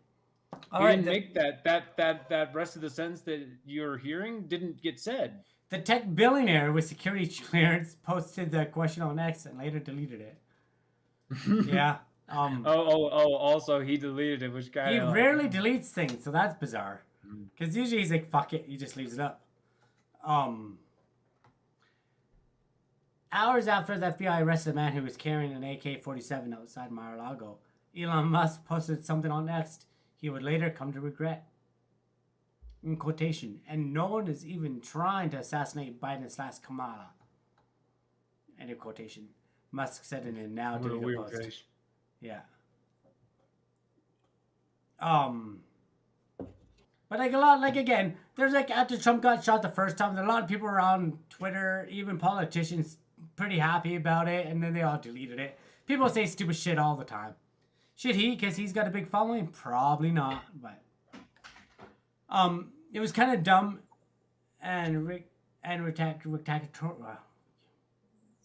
He didn't make that rest of the sentence that you're hearing didn't get said. The tech billionaire with security clearance posted the question on X and later deleted it. Yeah. Also he deleted it, which guy? He rarely deletes things, so that's bizarre. Because usually he's like, fuck it, he just leaves it up. Hours after the FBI arrested a man who was carrying an AK-47 outside Mar-a-Lago, Elon Musk posted something on X he would later come to regret. In quotation, and no one is even trying to assassinate Biden/Kamala. End of quotation. Musk said in a now deleted post. Case. Yeah. But again, there's after Trump got shot the first time, there are a lot of people around Twitter, even politicians, pretty happy about it, and then they all deleted it. People say stupid shit all the time. Should he? Because he's got a big following? Probably not, but... it was kind of dumb and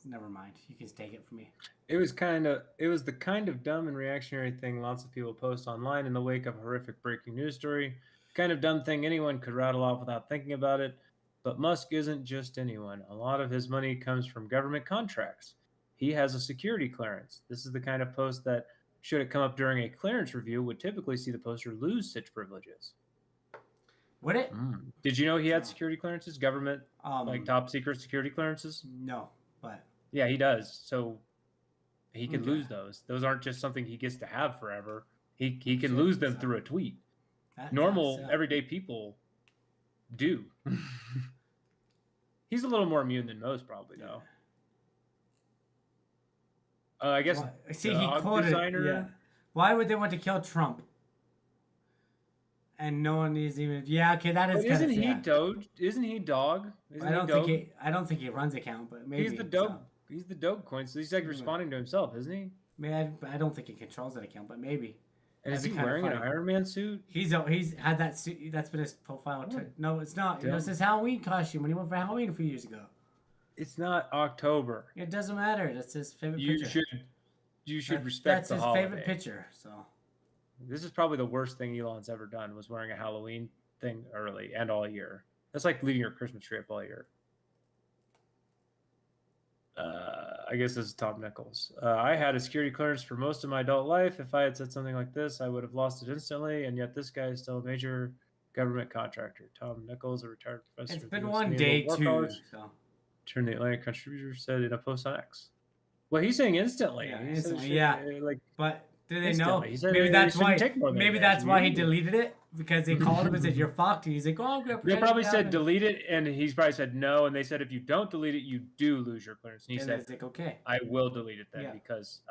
never mind. You can take it from me. It was the kind of dumb and reactionary thing lots of people post online in the wake of a horrific breaking news story. Kind of dumb thing anyone could rattle off without thinking about it. But Musk isn't just anyone. A lot of his money comes from government contracts. He has a security clearance. This is the kind of post that, should it come up during a clearance review, would typically see the poster lose such privileges. Would it? Did you know he had security clearances? Government, top secret security clearances? No, but... Yeah, he does. So he could lose those. Those aren't just something he gets to have forever. He can lose them through a tweet. Normal, everyday people do. He's a little more immune than most, probably, though. I guess. See, he quoted it. Yeah. Why would they want to kill Trump? And no one is even. Yeah, okay, that is. Isn't he Doge? Isn't he Dog? I don't think he runs account, but maybe he's the Doge. So. He's the Doge coin, so he's like responding to himself, isn't he? I don't think he controls that account, but maybe. And is That'd he be kinda wearing an funny. Iron Man suit? He's had that suit. That's been his profile. No, it's not. It was Dumb. his Halloween costume when he went for Halloween a few years ago. It's not October. It doesn't matter. That's his favorite You picture. should respect That's the his holiday. favorite picture. So This is probably the worst thing Elon's ever done, was wearing a Halloween thing early and all year. That's like leaving your Christmas tree up all year. I guess this is Tom Nichols. I had a security clearance for most of my adult life. If I had said something like this, I would have lost it instantly. And yet this guy is still a major government contractor. Tom Nichols, a retired professor. it's of been US one Naval day War too. College, So turned the Atlantic contributor, said in a post on X. Well, he's saying instantly. Yeah, He said it instantly, should- yeah. Like, but do they know? instantly. He said Maybe it that's shouldn't why. take more than a Maybe day. that's why he You- deleted it, because they called him and said you're fucked. And he's like, oh, I'm gonna They pretend probably it said happened. delete it, and he's probably said no, and they said if you don't delete it, you do lose your clearance. And he And said, it's like, okay, I will delete it then Yeah. because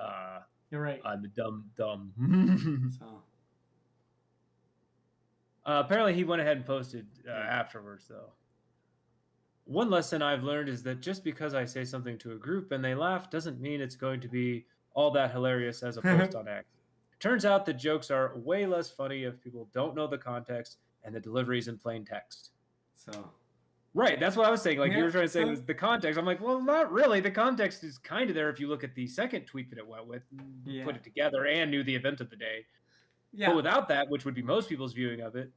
you're right. I'm a dumb. So Apparently, he went ahead and posted afterwards, though. One lesson I've learned is that just because I say something to a group and they laugh doesn't mean it's going to be all that hilarious as a post on X. It turns out that jokes are way less funny if people don't know the context and the delivery is in plain text. so Right, that's what I was saying. Like you Yeah. were trying to say was the context. I'm like, well, not really. The context is kind of there if you look at the second tweet that it went with, Yeah. put it together, and knew the event of the day. yeah. But without that, which would be most people's viewing of it,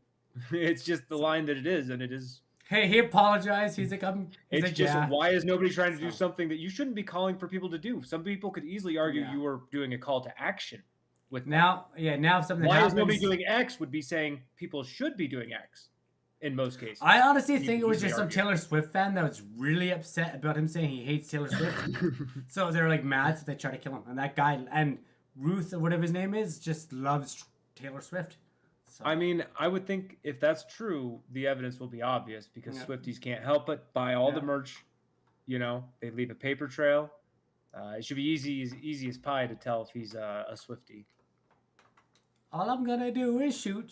it's just the line that it is, and it is. Hey, he apologized. He's like, It's like, just yeah. why is nobody trying to do So- something that you shouldn't be calling for people to do? Some people could easily argue Yeah. you were doing a call to action with that. Now if something Why happens, is nobody doing X would be saying people should be doing X in most cases. I honestly You think it could was easily just some argue. Taylor Swift fan that was really upset about him saying he hates Taylor Swift. So they're like mad, so they try to kill him. And that guy, and Ruth or whatever his name is, just loves Taylor Swift. So, I mean, I would think if that's true, the evidence will be obvious because Yeah. Swifties can't help but buy all the Yeah. merch. You know, they leave a paper trail. It should be easy as pie to tell if he's a Swiftie. all I'm gonna do is shoot.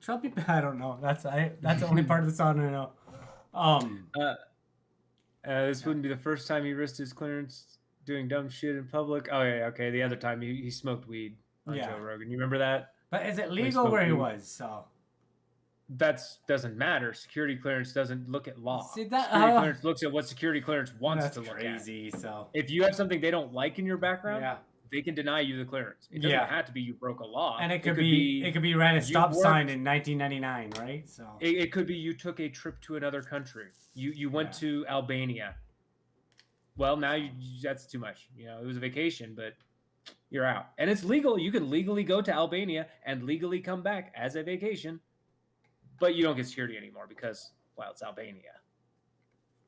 Trump, I don't know. That's the only part of the song I know. This wouldn't be the first time he risked his clearance doing dumb shit in public. Oh yeah, okay. The other time he smoked weed on Yeah. Joe Rogan. You remember that? But is it They legal spoke where he weed. was? So That doesn't matter. Security clearance doesn't look at law. See, that- security clearance looks at what security clearance wants that's to look crazy. So at. If you have something they don't like in your background, yeah, they can deny you the clearance. It doesn't Yeah. have to be you broke a law. and it could be ran a you stop worked- sign in 1999, right? So It could be you took a trip to another country. You went Yeah. to Albania. Well, now that's too much. You know, it was a vacation, but you're out, and it's legal. You can legally go to Albania and legally come back as a vacation, but you don't get security anymore because, well, it's Albania.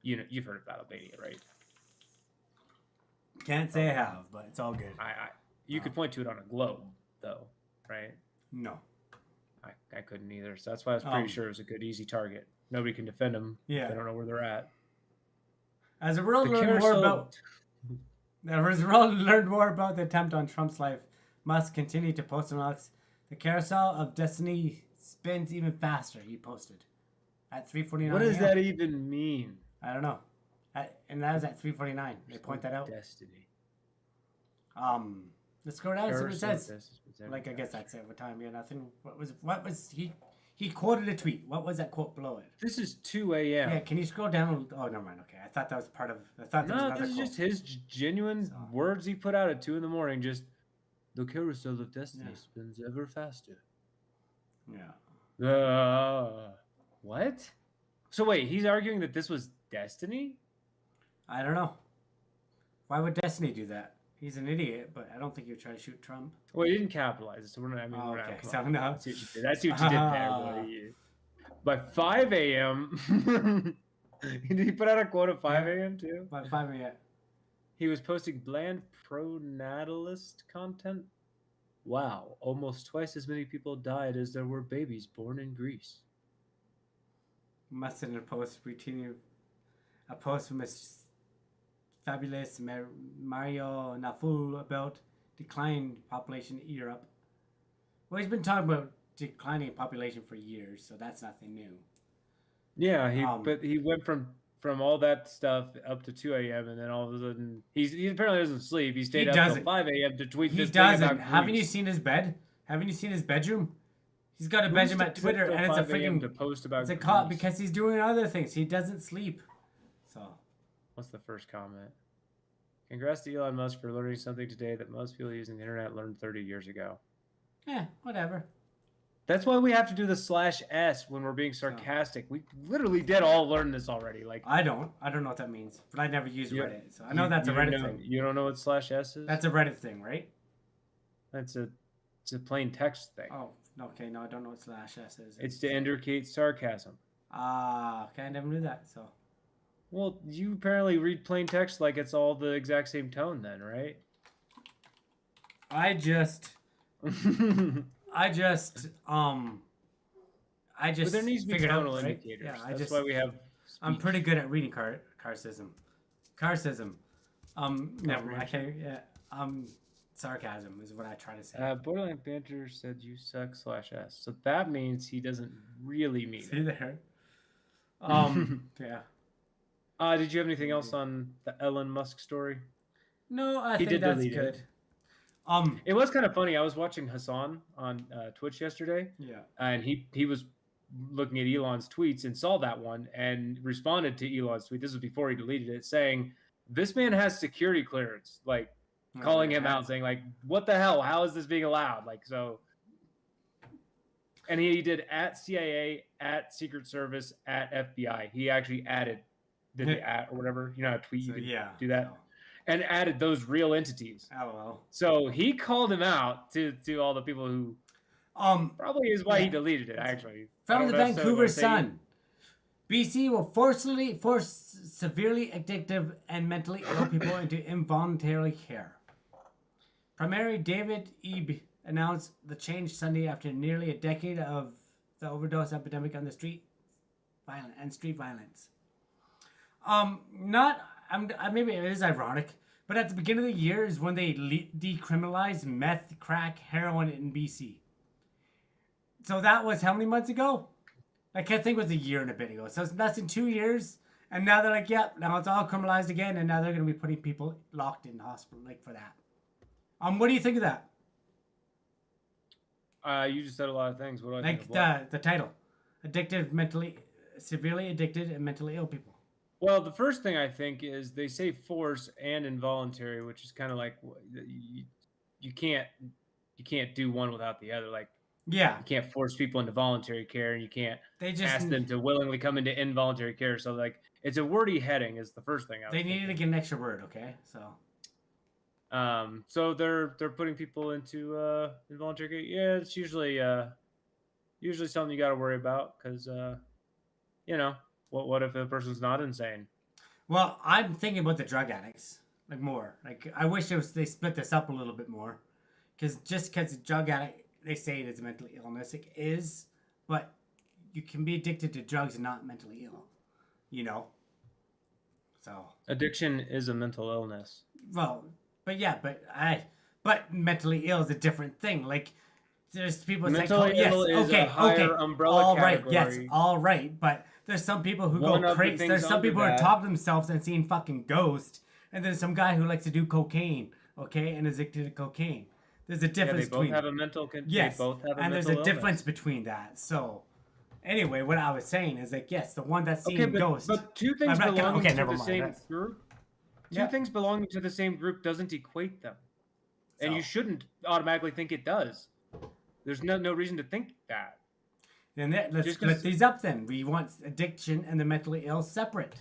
You know, you've heard about Albania, right? can't say I have, but it's all good. You could point to it on a globe, though, right? No. I couldn't either, so that's why I was pretty Um, sure it was a good, easy target. Nobody can defend them. Yeah. They don't know where they're at. As the world The learned more carousel- about the attempt on Trump's life, Musk continued to post on X. The carousel of destiny spins even faster. He posted at 3:49. What does a.m. that even mean? I don't know. And that was at 3:49. They point that out. Destiny. Let's go down and see what it Carousel of says. destiny spins every Like I guess faster. that's it. What time? Yeah, nothing. What was he quoted a tweet. What was that quote below it? This is 2 a.m. Yeah, can you scroll down? Oh, never mind. Okay, I thought that was part of. I thought that was No, another this is quote. just his genuine So- words he put out at 2 a.m. Just the carousel of destiny Yeah. spins ever faster. Yeah. What? So wait, he's arguing that this was destiny? I don't know. Why would Destiny do that? He's an idiot, but I don't think he would try to shoot Trump. Well, he didn't capitalize it, so we're not. I mean, Oh, we're okay. not. come So on. no. I see what you did. I see what you did there, buddy. By 5 a.m. Did he put out a quote at 5 a.m. too? By 5 minutes. He was posting bland pro-natalist content. Wow, almost twice as many people died as there were babies born in Greece. Must have post retweeting a post from his fabulous Mario Naful about declining population in Europe. Well, he's been talking about declining population for years, so that's nothing new. Yeah, but he went from all that stuff up to 2 a.m. and then all of a sudden he apparently doesn't sleep. He stayed up till doesn't. 5 a.m. to tweet He this doesn't. thing about Haven't you Greece. seen his bed? Haven't you seen his bedroom? He's got a Who bedroom stays at up Twitter, till and it's a 5 a.m. to freaking. post about It's a Greece? cop because he's doing other things. He doesn't sleep. So. What's the first comment? Congrats to Elon Musk for learning something today that most people using the internet learned 30 years ago. Whatever. That's why we have to do the /s when we're being sarcastic. We literally did all learn this already. Like I don't know what that means, but I never use Reddit, so I know that's a you don't Reddit know- thing. You don't know what /s is? That's a Reddit thing, right? It's a plain text thing. Oh, okay. No, I don't know what /s is. It's to indicate sarcasm. Okay, I never knew that. So. Well, you apparently read plain text like it's all the exact same tone, then, right? I just But there needs to be figured out, tonal right? indicators. Yeah, That's why we have. I'm pretty good at reading carsism. Never mind. I can't. Yeah. Sarcasm is what I try to say. Borderline Banter said you suck /s. So that means he doesn't really mean See it. there. Yeah. Did you have anything else on the Elon Musk story? No, I He think did that's delete good. it. It was kind of funny. I was watching Hassan on Twitch yesterday, Yeah. and he was looking at Elon's tweets and saw that one and responded to Elon's tweet. This was before he deleted it, saying, "This man has security clearance." Like calling him out, saying, "Like, what the hell? How is this being allowed?" Like so. And he did at CIA, at Secret Service, at FBI. He actually added the at or whatever. You know how tweet you can do that. So. And added those real entities. LOL. So he called him out to all the people who probably is why he deleted it, actually. From the Vancouver Sun. BC will force severely addictive and mentally ill people into involuntary care. Premier David Ebe announced the change Sunday after nearly a decade of the overdose epidemic on the street violence. Maybe it is ironic, but at the beginning of the year is when they decriminalized meth, crack, heroin in BC. So that was how many months ago? I can't think it was a year and a bit ago. So it's less than 2 years, and now they're like, yep, now it's all criminalized again, and now they're going to be putting people locked in the hospital, like for that. What do you think of that? You just said a lot of things. What do I think of what? The title, severely addicted and mentally ill people. Well, the first thing I think is they say force and involuntary, which is kind of like you can't do one without the other. Like you can't force people into voluntary care, and you can't ask them to willingly come into involuntary care. So like it's a wordy heading is the first thing. They needed to get an extra word, okay? So they're putting people into involuntary care. Yeah, it's usually something you got to worry about because what if a person's not insane? Well, I'm thinking about the drug addicts like more. Like I wish they split this up a little bit more, because a drug addict, they say it is a mental illness. It is, but you can be addicted to drugs and not mentally ill. So addiction is a mental illness. Well, but mentally ill is a different thing. Like there's people mentally ill is a higher umbrella category. All right, but there's some people who go crazy. There's some people who are talking to themselves and seeing fucking ghosts, and there's some guy who likes to do cocaine, and is addicted to cocaine. There's a difference between. They both have a mental. Yes, they both have a and there's mental a difference between that. So, anyway, what I was saying is like, yes, the one that's seeing ghosts. But two things belonging to the same group. Two things belonging to the same group doesn't equate them, and you shouldn't automatically think it does. There's no reason to think that. Then let's split these up. Then we want addiction and the mentally ill separate.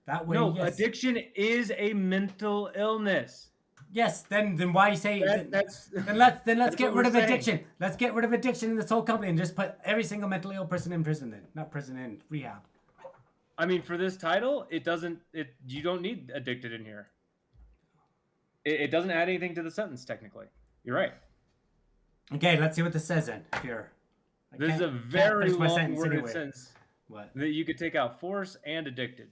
That way, addiction is a mental illness. Yes. Then why say that? Then let's get rid of addiction. Let's get rid of addiction in this whole company and just put every single mentally ill person in prison. Then not prison, in rehab. I mean, for this title, you don't need addicted in here. It doesn't add anything to the sentence, technically. You're right. Okay, let's see what this says then. Here. This is a very long worded sentence. What? That you could take out force and addicted.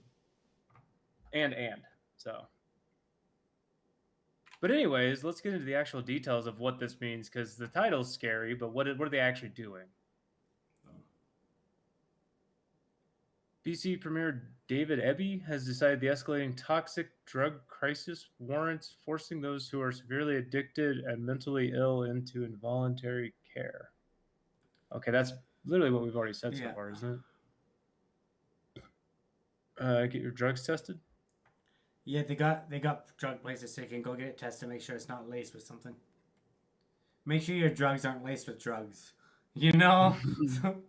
And. So. But anyways, let's get into the actual details of what this means, because the title's scary, but what are they actually doing? BC Premier David Ebe has decided the escalating toxic drug crisis warrants forcing those who are severely addicted and mentally ill into involuntary care. Okay, that's literally what we've already said so Yeah. far, isn't it? Get your drugs tested. Yeah, they got drug places so you can go get it tested, make sure it's not laced with something. Make sure your drugs aren't laced with drugs. You know? So,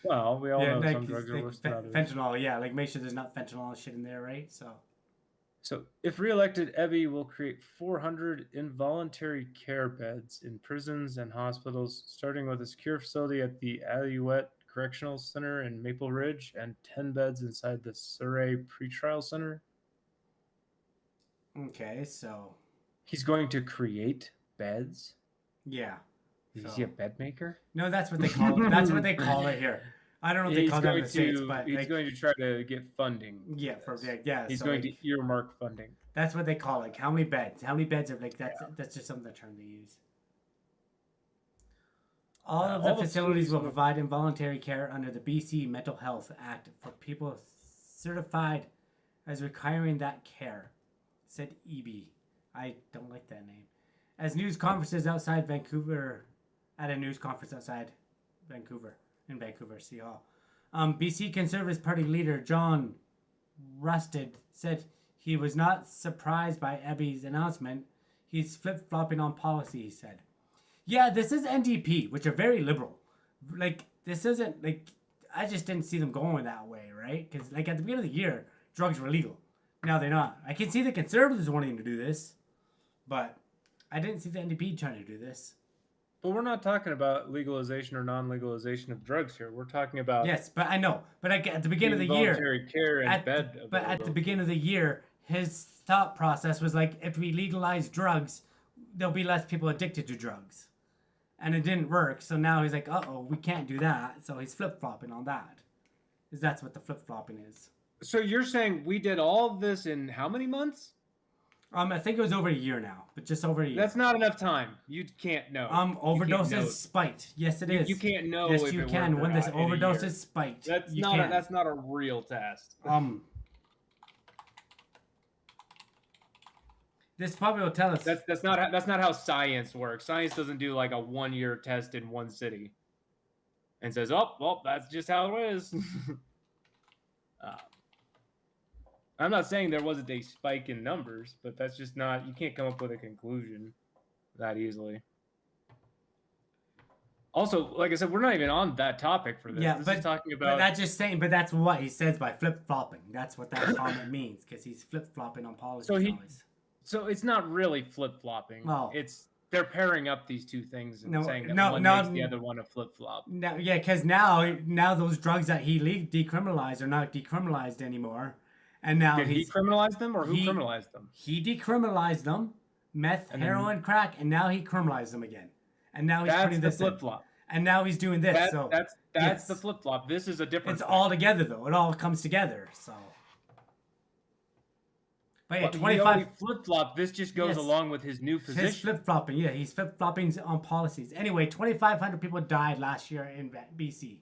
Well, we all yeah, know like, some drugs are like worse than others. fentanyl, yeah, like make sure there's not fentanyl shit in there, right? So, if reelected, Ebby will create 400 involuntary care beds in prisons and hospitals, starting with a secure facility at the Alleviate Correctional Center in Maple Ridge and 10 beds inside the Surrey Pretrial Center. Okay, so He's going to create beds? yeah. Is he a bed maker? No, that's what they call it. That's what they call it here. I don't know what they call that in the States, but he's like, going to try to get funding. yeah, for yeah. He's so going like, to earmark funding. that's what they call it. Like, how many beds? How many beds are like that's just some of the term they use. All of the facilities will provide involuntary care under the BC Mental Health Act for people certified as requiring that care, said EB. I don't like that name. As news conferences outside Vancouver, at a news conference outside Vancouver, in Vancouver, City Hall. BC Conservative Party leader John Rusted said he was not surprised by Ebby's announcement. He's flip-flopping on policy, he said. Yeah, this is NDP, which are very liberal. Like, this isn't, like, I just didn't see them going that way, right? Because, like, at the beginning of the year, drugs were legal. Now they're not. I can see the Conservatives wanting to do this, but I didn't see the NDP trying to do this. But we're not talking about legalization or non-legalization of drugs here. We're talking about yes, but I know. But at the beginning of the year, involuntary care and bed. But at the beginning of the year, his thought process was like, if we legalize drugs, there'll be less people addicted to drugs, and it didn't work. So now he's like, uh-oh, we can't do that. So he's flip-flopping on that. Is that's what the flip-flopping is. So you're saying we did all of this in how many months? I think it was over a year now, but just over a year. That's not enough time. You can't know. Overdose is spiked. Yes, it is. You can't know. Yes, if you it can. worked or When this not in a overdose year. is spiked. That's you not. can. That's not a real test. This probably will tell us. That's not how science works. Science doesn't do like a 1-year test in one city, and says, "Oh, well, that's just how it is." I'm not saying there wasn't a spike in numbers, but that's just not. You can't come up with a conclusion that easily. Also, like I said, we're not even on that topic for this. Yeah, this is talking about. But that's just saying. But that's what he says by flip flopping. That's what that comment means, because he's flip flopping on policy. So it's not really flip flopping. Well, it's they're pairing up these two things and saying that one makes the other one a flip flop. No, yeah, because now those drugs that he decriminalized are not decriminalized anymore. And now Did he criminalize them, or who criminalized them? He decriminalized them, meth, heroin, crack, and now he criminalized them again. And now he's putting this flip flop. And now he's doing this. That's the flip flop. This is a different. It's all together though. It all comes together. So. But yeah, 25 flip flop. This just goes along with his new position. His flip flopping. Yeah, he's flip flopping on policies. Anyway, 2,500 people died last year in BC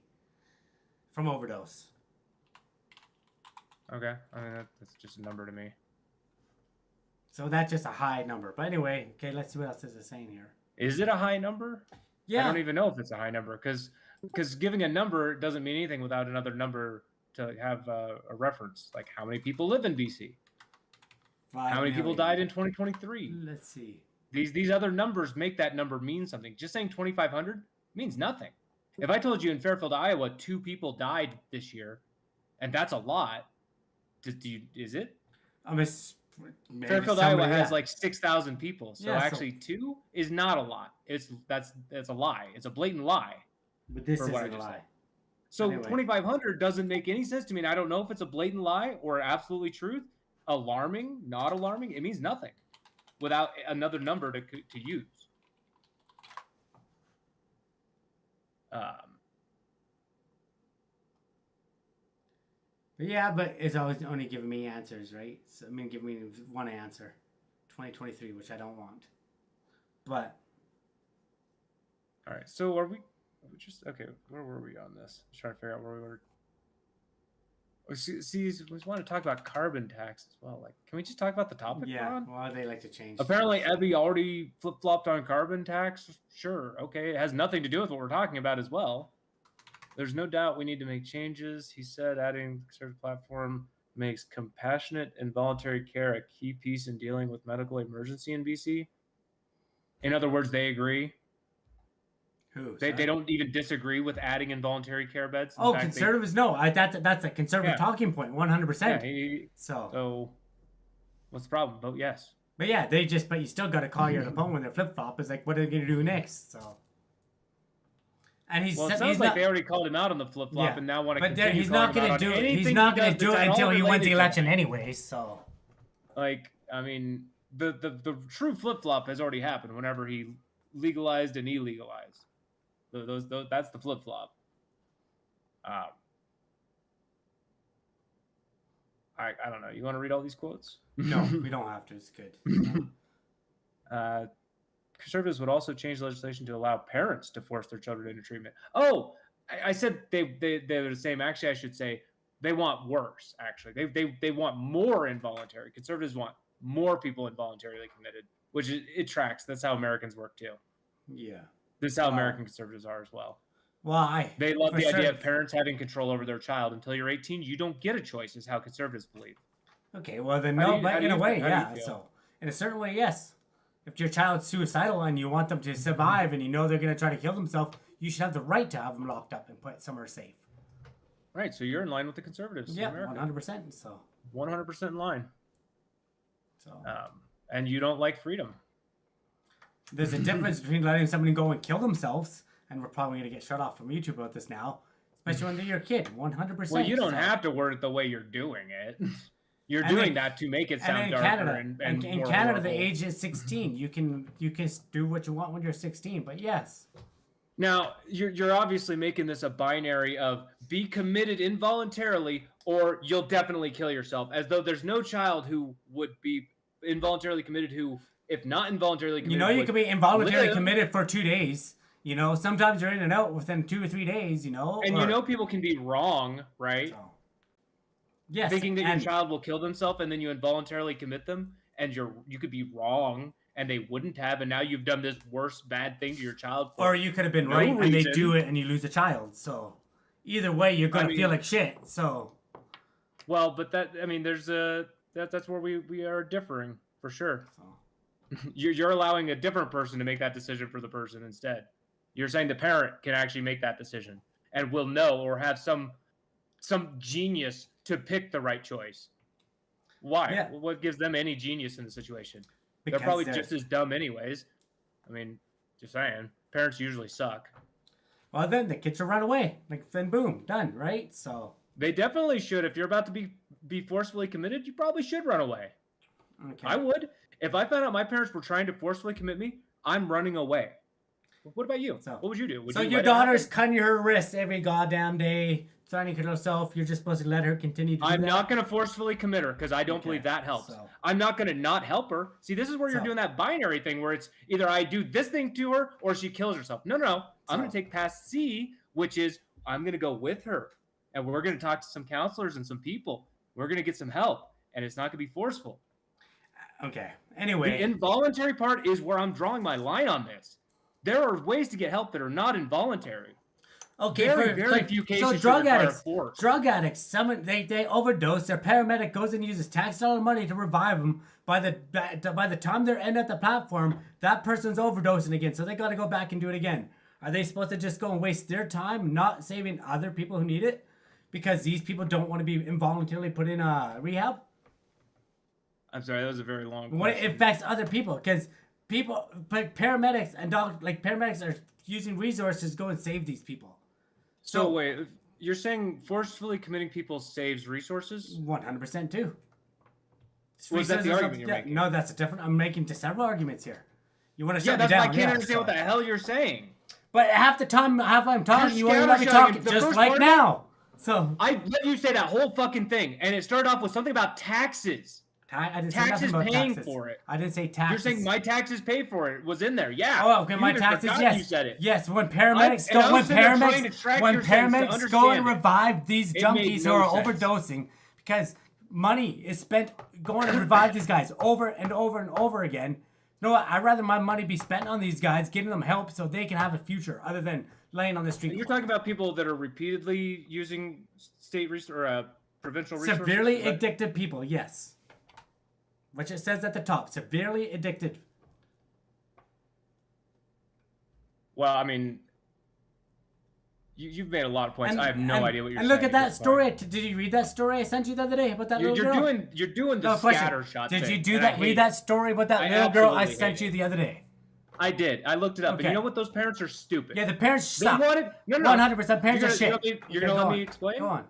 from overdose. Okay, I mean that's just a number to me. So that's just a high number. But anyway, okay, let's see what else is it saying here. Is it a high number? Yeah. I don't even know if it's a high number because giving a number doesn't mean anything without another number to have a reference. Like how many people live in BC? How many people died in 2023? Let's see. These other numbers make that number mean something. Just saying 2,500 means nothing. If I told you in Fairfield, Iowa, 2 people died this year, and that's a lot. Is it? Fairfield, Iowa has like 6,000 people, so actually 2 is not a lot. That's a lie. It's a blatant lie. But this is a lie. So anyway. 2,500 doesn't make any sense to me. And I don't know if it's a blatant lie or absolutely truth. Alarming, not alarming. It means nothing without another number to use. But it's always only giving me answers, right? So, give me one answer. 2023, which I don't want. But. All right. So are we just okay? Where were we on this? I'm trying to figure out where we were. See, we want to talk about carbon tax as well. Like, can we just talk about the topic we're Yeah, on? well, they like to change. Apparently, things. Ebby already flip-flopped on carbon tax. Sure, okay. It has nothing to do with what we're talking about as well. There's no doubt we need to make changes, he said, adding the conservative platform makes compassionate involuntary care a key piece in dealing with medical emergency in BC. In other words, they agree. Who? They don't even disagree with adding involuntary care beds. In fact, conservatives, no. That's a conservative talking point, 100%. Yeah, so what's the problem? Vote yes. But yeah, but you still got to call your opponent when they're flip flop. It's like, what are they going to do next? So. And it sounds like they already called him out on the flip flop, and now want to. But continue he's not going to do it. He's not going to do it until he wins the election, anyway. So. Like, I mean, the true flip flop has already happened. Whenever he legalized and illegalized, those that's the flip flop. I don't know. You want to read all these quotes? No, we don't have to. It's good. Conservatives would also change legislation to allow parents to force their children into treatment. Oh, I said they're the same. Actually, I should say they want worse. Actually, they want more involuntary. Conservatives want more people involuntarily committed, which it tracks. That's how Americans work too. Yeah. This is how American conservatives are as well. Why? They love the idea of parents having control over their child. Until you're 18, you don't get a choice, is how conservatives believe. Okay, well then no, but in a way, yeah. So in a certain way, yes. If your child's suicidal and you want them to survive and you know they're going to try to kill themselves, you should have the right to have them locked up and put somewhere safe. Right, so you're in line with the conservatives. Yeah, 100%. So 100% in line. So and you don't like freedom. There's a difference between letting somebody go and kill themselves, and we're probably going to get shut off from YouTube about this now, especially when they're your kid. 100%. Well, you don't have to word it the way you're doing it. You're doing that to make it sound darker and in more Canada, horrible. the age is 16. You can do what you want when you're 16. But yes. Now you're obviously making this a binary of be committed involuntarily or you'll definitely kill yourself, as though there's no child who would be involuntarily committed who, if not involuntarily committed, you can be involuntarily committed for 2 days. Sometimes you're in and out within 2 or 3 days. And people can be wrong, right? So. Yes, thinking that your child will kill themselves and then you involuntarily commit them, and you could be wrong and they wouldn't have, and now you've done this worse bad thing to your child. Or you could have been right and they do it and you lose a child. So either way, you're gonna feel like shit. So. Well, but that's where we are differing for sure. So. You're allowing a different person to make that decision for the person instead. You're saying the parent can actually make that decision and will know or have some genius to pick the right choice. Why? Yeah. What gives them any genius in the situation? Because they're probably just as dumb anyways. I mean, just saying. Parents usually suck. Well, then the kids will run away. Then boom, done, right? So they definitely should. If you're about to be forcefully committed, you probably should run away. Okay. I would. If I found out my parents were trying to forcefully commit me, I'm running away. What about you? So, what would you do? Your daughter's cutting her wrists every goddamn day, trying to kill herself. You're just supposed to let her continue to do that? I'm not going to forcefully commit her because I don't believe that helps. So. I'm not going to not help her. See, this is where you're doing that binary thing where it's either I do this thing to her or she kills herself. No. I'm going to take past C, which is I'm going to go with her. And we're going to talk to some counselors and some people. We're going to get some help. And it's not going to be forceful. Okay. Anyway. The involuntary part is where I'm drawing my line on this. There are ways to get help that are not involuntary. Okay, very few cases. So drug addicts, someone they overdose. Their paramedic goes and uses tax dollar money to revive them. By the time they're end at the platform, that person's overdosing again. So they got to go back and do it again. Are they supposed to just go and waste their time not saving other people who need it because these people don't want to be involuntarily put in rehab? I'm sorry, that was a very long question. What it affects other people because paramedics and paramedics are using resources to go and save these people. So wait, you're saying forcefully committing people saves resources? 100% too. Was that the argument you're making? No, that's a different. I'm making several arguments here. You want to shut me that's down? Why I can't understand what the hell you're saying. But half the time I'm talking, you won't let me talk, just like now. So I let you say that whole fucking thing, and it started off with something about taxes. I didn't say nothing Taxes about paying taxes. for it. I didn't say taxes. You're saying my taxes pay for it was in there. Yeah. Oh, okay, You my even taxes. forgot Yes. You said it. Yes. When paramedics and I go, was sitting there trying to track when your sense to paramedics go and understand it. revive these It made junkies no who are sense. overdosing, because money is spent going to revive these guys over and over and over again. You know what? I'd rather my money be spent on these guys, getting them help so they can have a future, other than laying on the street. You're talking about people that are repeatedly using state or provincial resources. Severely addicted people, yes. Which it says at the top, severely addicted. Well, I mean, you've made a lot of points. I have no idea what you're saying. And look at that story. Did you read that story I sent you the other day about that little girl? You're doing the scatter shot Did thing, you do and that? Read that story about that little girl I sent you the other day? I did. I looked it up. Okay. And you know what? Those parents are stupid. Yeah, the parents suck. They wanted... No. 100% parents are shit. You're going to let me explain? Go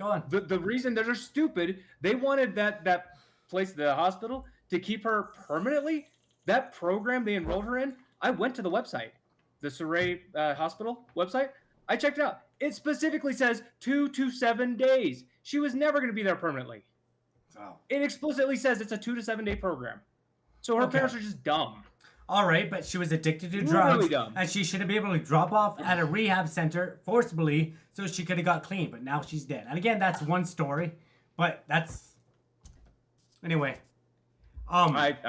on. The reason they're stupid, they wanted that place, the hospital, to keep her permanently. That program they enrolled her in, I went to the website, the Surrey Hospital website. I checked it out. It specifically says 2 to 7 days. She was never going to be there permanently. Oh. It explicitly says it's a 2 to 7 day program. So her parents are just dumb. All right, but she was addicted to drugs, Really dumb. and she should have been able to drop off at a rehab center forcibly so she could have got clean. But now she's dead. And again, that's one story, but that's anyway. I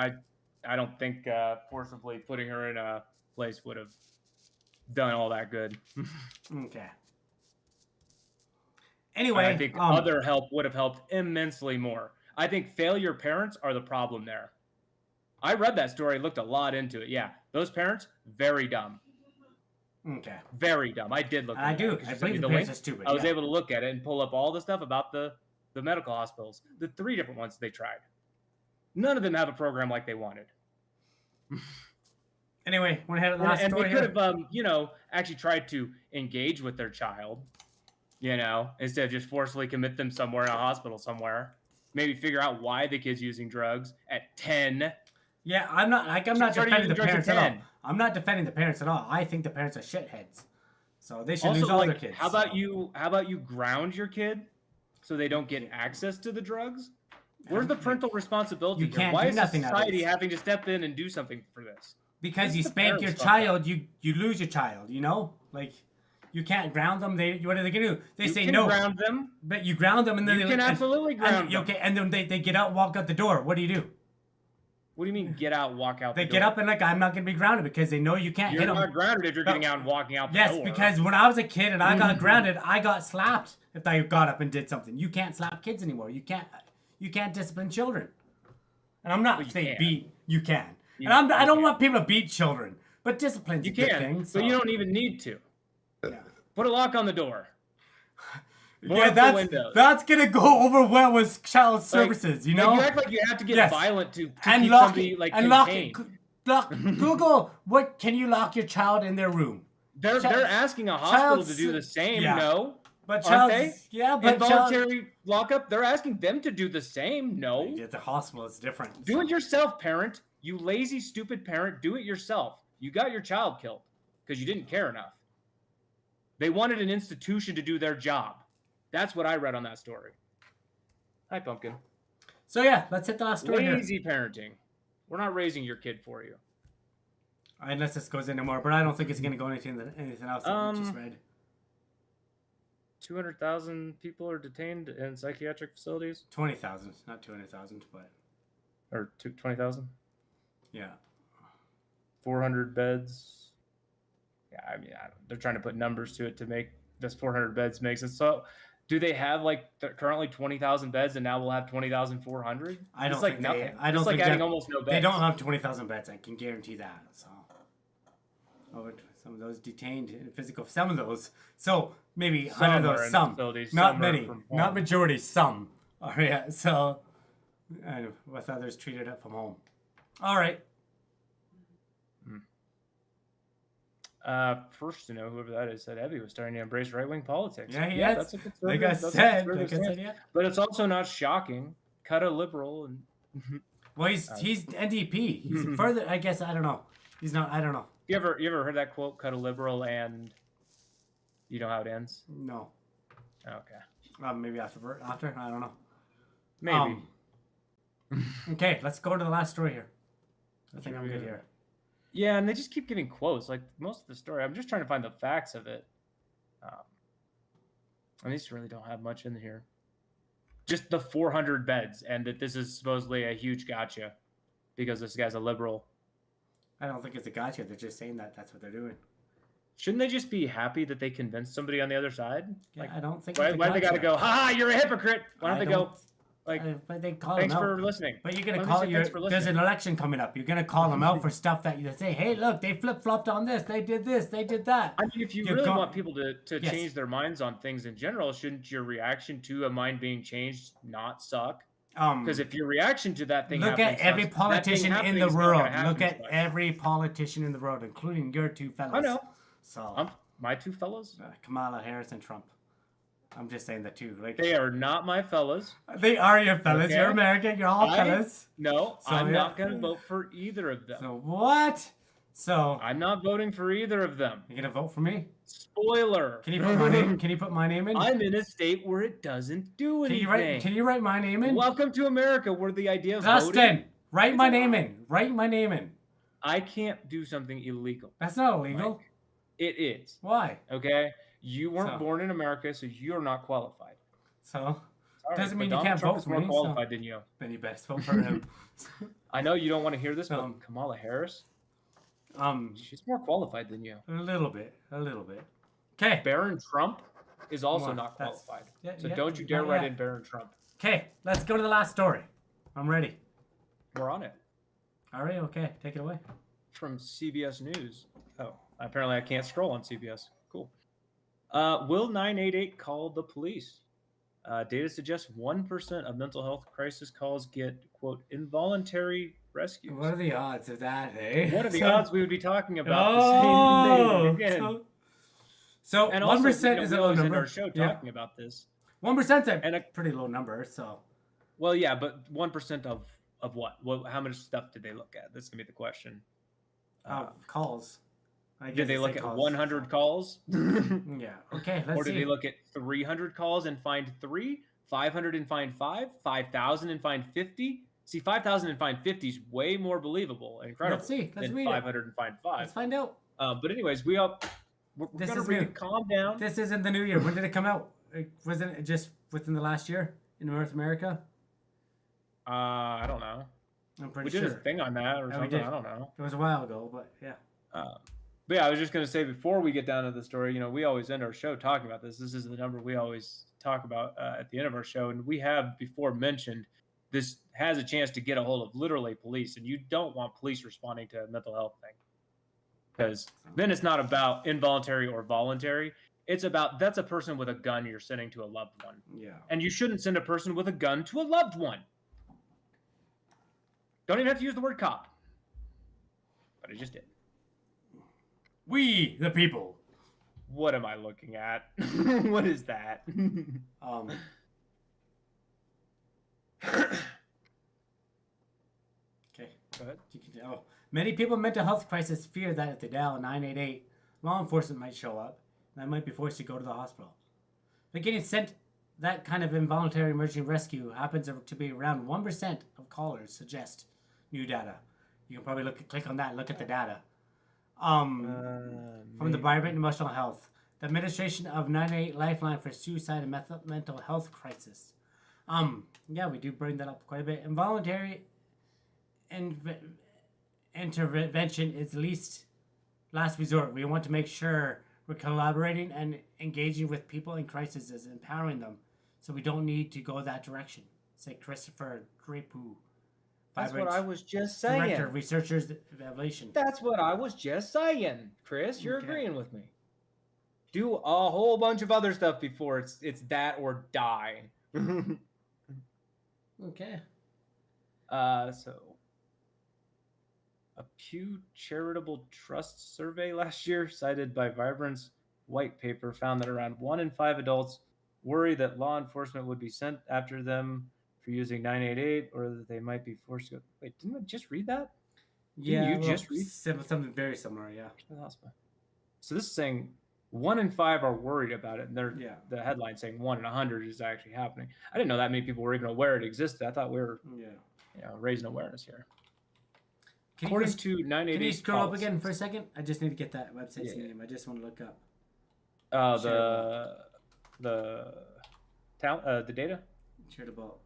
don't think forcibly putting her in a place would have done all that good. Okay. Anyway, I think other help would have helped immensely more. I think failure parents are the problem there. I read that story, looked a lot into it. Yeah, those parents, very dumb. Okay. Very dumb. I did look at it. I do. I believe the parents are stupid. I was able to look at it and pull up all the stuff about the medical hospitals. The 3 different ones they tried. None of them have a program like they wanted. Anyway, want to head to the last and story they could have, actually tried to engage with their child, instead of just forcibly commit them somewhere in a hospital somewhere. Maybe figure out why the kid's using drugs at 10. Yeah, I'm not defending the parents at all. I'm not defending the parents at all. I think the parents are shitheads. So they should lose all their kids. How about you ground your kid so they don't get access to the drugs? Where's the parental responsibility here? Why is society having to step in and do something for this? Because you spank your child, you lose your child, Like, you can't ground them. What are they going to do? They say no. You can ground them. But you ground them and then you can absolutely ground them. Okay, and then they get out, walk out the door. What do? What do you mean get out, walk out the door? They get up and I'm not going to be grounded because they know you can't hit them. You're not grounded if you're getting out and walking out the door. Yes, because when I was a kid and I got grounded, I got slapped if I got up and did something. You can't slap kids anymore. You can't discipline children. And I'm not saying beat. You can. I don't want people to beat children, but discipline's a good thing. So. But you don't even need to. Yeah. Put a lock on the door. Yeah, that's gonna go over well with child services, you act like you have to get violent to keep somebody contained. Google, what can you lock your child in their room? They're asking a hospital to do the same, no? But aren't they? Yeah, but involuntary lockup, they're asking them to do the same, no? At the hospital, it's different. Do it yourself, parent. You lazy, stupid parent, do it yourself. You got your child killed because you didn't care enough. They wanted an institution to do their job. That's what I read on that story. Hi, Pumpkin. So yeah, let's hit the last story. Lazy parenting. We're not raising your kid for you. Unless this goes into more, but I don't think it's going to go into anything else that we just read. 200,000 people are detained in psychiatric facilities. 20,000, not 200,000, but. Or 20,000. Yeah. 400 beds. Yeah, I mean, they're trying to put numbers to it to make this 400 beds makes it so. Do they have currently 20,000 beds and now we'll have 20,400? I don't think nothing. I don't think adding almost no beds. They don't have 20,000 beds. I can guarantee that. So, some of those detained in physical. Some of those. So maybe 100 of those. Some, not many, not majority. Some. All right. Yeah, so, and with others treated up from home. All right. First to know whoever that is said Evie was starting to embrace right-wing politics. Yeah, that's a conservative. Like I said, yeah. But it's also not shocking. Cut a liberal and. Well, he's NDP. He's further. I guess I don't know. He's not. I don't know. You ever heard that quote? Cut a liberal and. You know how it ends? No. Okay. Maybe after. I don't know. Maybe. Okay, let's go to the last story here. I think I'm good here. Yeah, and they just keep giving quotes. Like most of the story, I'm just trying to find the facts of it. And these really don't have much in here. Just the 400 beds, and that this is supposedly a huge gotcha because this guy's a liberal. I don't think it's a gotcha. They're just saying that that's what they're doing. Shouldn't they just be happy that they convinced somebody on the other side? Yeah, Like, I don't think. why they got to go? Ha! You're a hypocrite. Why don't they go? Like, but they call thanks them out. for listening. But you're gonna Why don't call they say, "Thanks for there's listening"? an election coming up. You're gonna call them out for stuff that you say. Hey, look, they flip flopped on this. They did this. They did that. I mean, if you You're really go- want people to Yes. change their minds on things in general, shouldn't your reaction to a mind being changed not suck? Because if your reaction to that thing look at happening every sucks, that thing politician in happening the is not gonna world. happen Look at much. every politician in the world, including your two fellas. I know. So My two fellas, Kamala Harris and Trump. I'm just saying the two. Like they are not my fellas. they are your fellas. Okay. You're American. You're all fellas. No, So, I'm yeah. not going to vote for either of them. So what? So I'm not voting for either of them. you're gonna vote for me? Spoiler. Can you put my name? Can you put my name in? I'm in a state where it doesn't do anything. Can you write my name in? Welcome to America, where the idea of voting, Dustin, write my name in. Write my name in. I can't do something illegal. That's not illegal. Mike. It is. Why? Okay? You weren't So- born in America, so you're not qualified. So Sorry, Doesn't but mean you Donald can't Trump vote is for more me, so- qualified than you. then you best vote for him. I know you don't want to hear this, Um, but Kamala Harris, a she's more qualified than you. little bit. Okay. Baron Trump is also Well, not that's- qualified. yeah, So yeah, don't you dare not write yet. in Baron Trump. Okay. Let's go to the last story. I'm ready. We're on it. All right. Okay. Take it away. From CBS News. Oh, apparently I can't scroll on CBS. Cool. Will 988 call the police? Data suggests 1% of mental health crisis calls get, quote, involuntary rescues. What are the odds of that, hey? What are the odds we would be talking about the same thing again? So And 1% also, is we a low always end number. our show Yeah. talking about this. 1% is And a pretty low number. So Well, yeah, but 1% of what? Well, how much stuff did they look at? That's gonna be the question. calls. I Did guess they it's look like at calls. 100 calls? Yeah. Okay. Let's Or did see. they look at 300 calls and find 3, 500 and find 5, 5,000 and find 50? See, 5,000 and find 50 is way more believable and incredible Let's see. Let's than read it. 500 and find 5. Let's find out. But anyways, we're This gonna is read new. it. Calm down. This isn't the new year. When did it come out? Wasn't it just within the last year in North America? I don't know. I'm We pretty did sure. a thing on that or Yeah, we something. did. I don't know. It was a while ago, but yeah. But yeah, I was just gonna say before we get down to the story, we always end our show talking about this. This is the number we always talk about at the end of our show, and we have before mentioned this has a chance to get a hold of literally police, and you don't want police responding to a mental health thing, because then it's not about involuntary or voluntary. It's about that's a person with a gun you're sending to a loved one, Yeah. and you shouldn't send a person with a gun to a loved one. Don't even have to use the word cop, but I just did. We, the people. What am I looking at? What is that? Okay. Go ahead. Many people with mental health crisis fear that if they dial 988, law enforcement might show up and they might be forced to go to the hospital. But getting sent that kind of involuntary emergency rescue happens to be around 1% of callers suggest new data. You can probably click on that and look at the data. From the Vibrant Emotional Health, the administration of 988 Lifeline for suicide and mental health crisis. Yeah, we do bring that up quite a bit. Involuntary intervention is last resort. We want to make sure we're collaborating and engaging with people in crises, empowering them, so we don't need to go that direction. Say Christopher Drapu. That's what I was just saying. Director, Researchers Evaluation. That's what I was just saying, Chris. You're Okay. agreeing with me. Do a whole bunch of other stuff before it's that or die. Okay. So a Pew Charitable Trust survey last year, cited by Vibrant's white paper, found that around 1 in 5 adults worry that law enforcement would be sent after them for using 988, or that they might be forced to go. Wait, didn't I just read that? Yeah, you just read? something very similar, yeah. So this is saying 1 in 5 are worried about it, and Yeah. the headline saying 1 in 100 is actually happening. I didn't know that many people were even aware it existed. I thought we were Yeah. raising awareness here. Can According you, to 988 can you scroll up again policies. for a second? I just need to get that website's Yeah. name. I just want to look up. The data Charitable.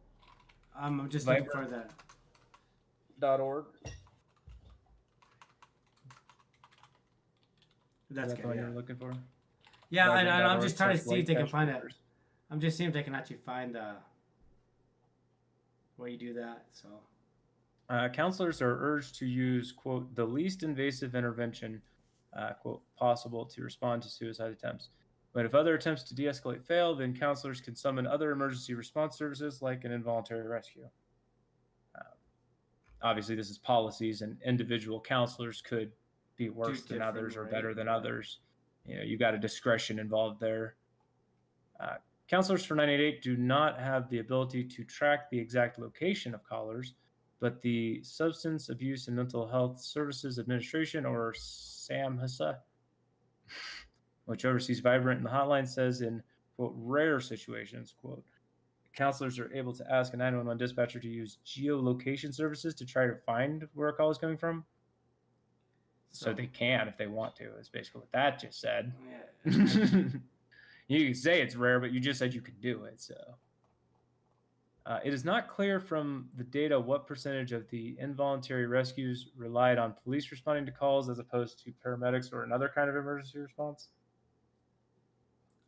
I'm just Vibrant. looking for that. .org. That's Is that good. the one Yeah, you're looking for? yeah. I'm Vibrant.org just trying to / see if they can white find it. workers. I'm just seeing if they can actually find where you do that. So. Counselors are urged to use, quote, the least invasive intervention, quote, possible to respond to suicide attempts. But if other attempts to de-escalate fail, then counselors can summon other emergency response services like an involuntary rescue. Obviously, this is policies, and individual counselors could be worse than others or better than others. You got a discretion involved there. Counselors for 988 do not have the ability to track the exact location of callers, but the Substance Abuse and Mental Health Services Administration, or SAMHSA, which oversees Vibrant in the hotline, says in, quote, rare situations, quote, counselors are able to ask a 911 dispatcher to use geolocation services to try to find where a call is coming from. So they can if they want to, is basically what that just said. Yeah. You can say it's rare, but you just said you could do it, so... it is not clear from the data what percentage of the involuntary rescues relied on police responding to calls as opposed to paramedics or another kind of emergency response.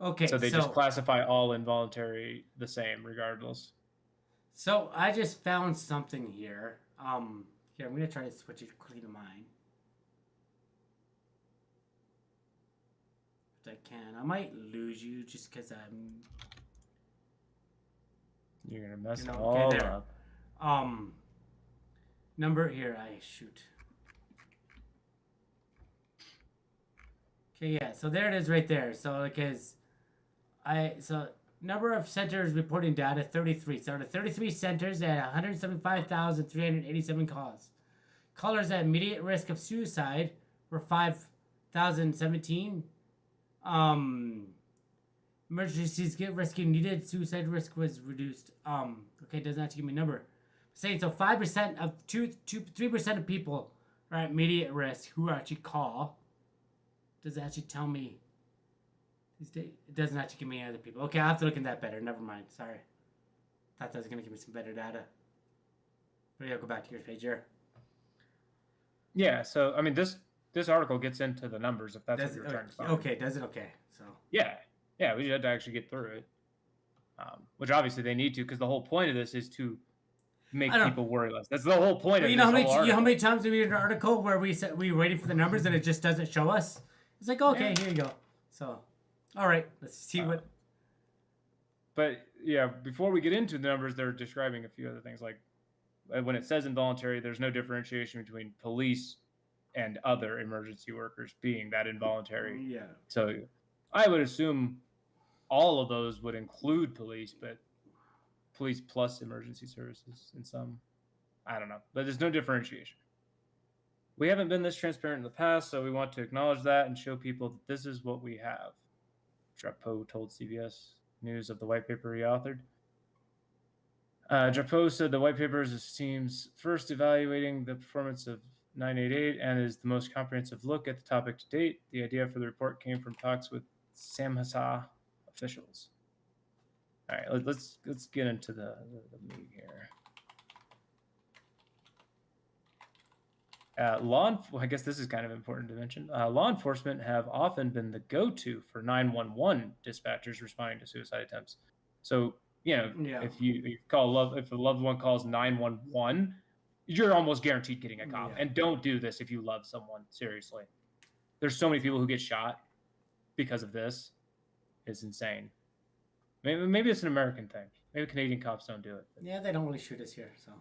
Okay. So they just classify all involuntary the same regardless. So I just found something here. Here, I'm going to try to switch it quickly to mine. If I can. I might lose you just because I'm... You're gonna mess it all up. Number here. Shoot. Okay, yeah. So there it is, right there. So because number of centers reporting data 33. So the 33 centers at 175,387 calls. Callers at immediate risk of suicide were 5,017. Emergencies get rescue needed. Suicide risk was reduced. Okay, doesn't have to give me a number. Saying so 5% of 3% of people are at immediate risk who actually call. Does it actually tell me? It doesn't actually give me any other people. Okay, I'll have to look at that better. Never mind. Sorry. Thought that was gonna give me some better data. But yeah, go back to your page here. Yeah. So I mean, this article gets into the numbers if that's what you're trying to find. Okay. Does it? Okay. So. Yeah. Yeah, we just had to actually get through it, which obviously they need to, because the whole point of this is to make people worry less. That's the whole point of this. How many times we read an article where we were waiting for the numbers and it just doesn't show us? It's like, okay, here you go. So, all right, let's see what. But yeah, before we get into the numbers, they're describing a few other things. Like when it says involuntary, there's no differentiation between police and other emergency workers being that involuntary. Yeah. So I would assume all of those would include police, but police plus emergency services in some. I don't know. But there's no differentiation. We haven't been this transparent in the past, so we want to acknowledge that and show people that this is what we have. Drapeau told CBS News of the white paper he authored. Drapeau said the white paper is his team's first evaluating the performance of 988 and is the most comprehensive look at the topic to date. The idea for the report came from talks with SAMHSA officials. All right, let's get into the meat here. I guess this is kind of important to mention. Law enforcement have often been the go-to for 911 dispatchers responding to suicide attempts. So, if a loved one calls 911, you're almost guaranteed getting a call. Yeah. And don't do this if you love someone. Seriously, there's so many people who get shot because of this. It's insane. Maybe it's an American thing. Maybe Canadian cops don't do it. Yeah, they don't really shoot us here, so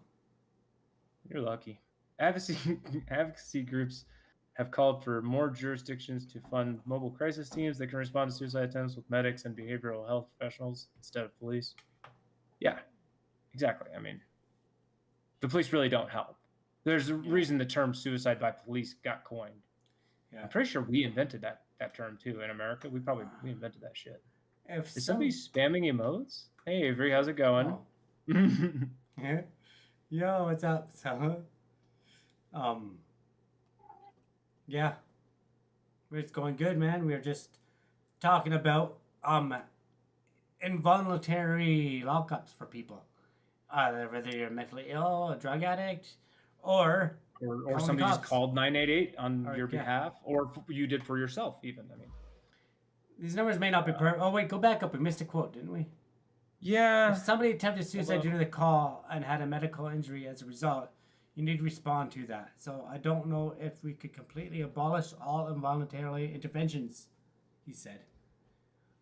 you're lucky. Advocacy groups have called for more jurisdictions to fund mobile crisis teams that can respond to suicide attempts with medics and behavioral health professionals instead of police. Yeah, exactly. I mean, the police really don't help. There's a reason the term suicide by police got coined. Yeah. I'm pretty sure we invented that term too in America. We invented that shit. Is somebody spamming emotes? Hey, Avery, how's it going? Oh. Yeah. Yo, what's up? So, yeah, it's going good, man. We are just talking about involuntary lockups for people. Whether you're mentally ill, a drug addict, or or calling the somebody just cops. called 988 on Or, your yeah. behalf, or you did for yourself even. I mean, These numbers may not be perfect. Oh wait, go back up. We missed a quote, didn't we? yeah, If somebody attempted suicide Although- during the call and had a medical injury as a result, you need to respond to that. So I don't know if we could completely abolish all involuntary interventions, he said.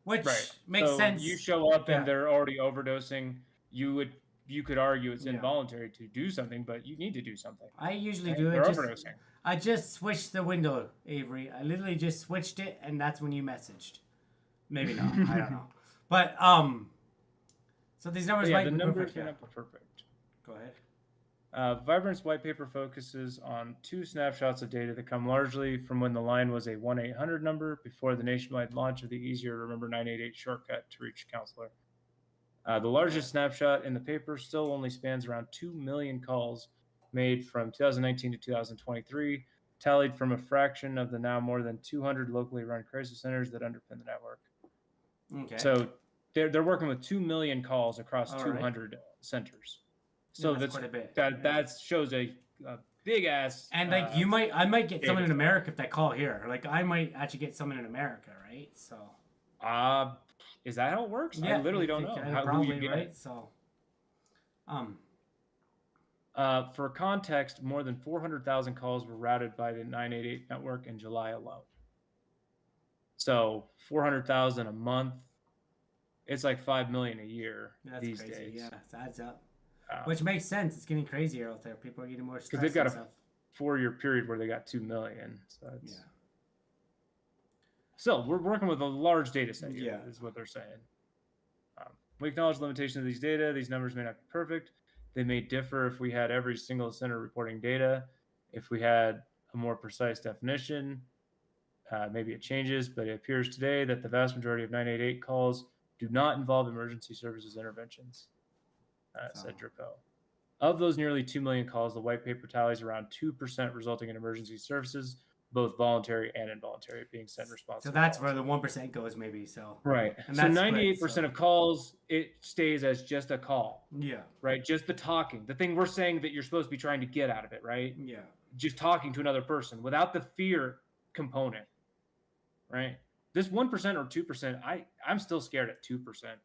Which right. makes So sense. you show up Yeah. and they're already overdosing. You could argue it's Yeah. involuntary to do something, but you need to do something. I usually Right? do it. They're Just, overdosing. I just switched the window, Avery. I literally just switched it, and that's when you messaged. Maybe not. I don't know. But so these numbers But yeah, might the be numbers perfect. may Yeah. not be perfect. Go ahead. Vibrant's white paper focuses on 2 snapshots of data that come largely from when the line was a 1-800 number before the nationwide launch of the easier to remember 988 shortcut to reach a counselor. The largest snapshot in the paper still only spans around 2 million calls made from 2019 to 2023, tallied from a fraction of the now more than 200 locally run crisis centers that underpin the network. Okay. So they're working with 2 million calls across All right. 200 centers. So that's quite a bit. that shows a big ass. And like I might get someone in data set. America if they call here. Like I might actually get someone in America, right? So Is that how it works? yeah, I literally don't know think who probably you get. right. So For context, more than 400,000 calls were routed by the 988 network in July alone. So 400,000 a month. It's like 5 million a year that's these crazy. days. Yeah, it adds up. Um, Which makes sense. It's getting crazier out there. People are getting more stressed. they've got and a stuff. 4-year period where they got 2 million. So it's, Yeah. Still, we're working with a large data set here, Yeah. is what they're saying. We acknowledge the limitation of these data. These numbers may not be perfect. They may differ if we had every single center reporting data. If we had a more precise definition, maybe it changes, but it appears today that the vast majority of 988 calls do not involve emergency services interventions, said Drapeau. Of those nearly 2 million calls, the white paper tallies around 2% resulting in emergency services, both voluntary and involuntary, being sent in response. So to that's calls. where the 1% goes, maybe. So Right. And So that's 98% split, of calls, it stays as just a call, yeah, right? Just the talking, the thing we're saying that you're supposed to be trying to get out of it, right? yeah. Just talking to another person without the fear component, right? This 1% or 2%, I'm still scared at 2%.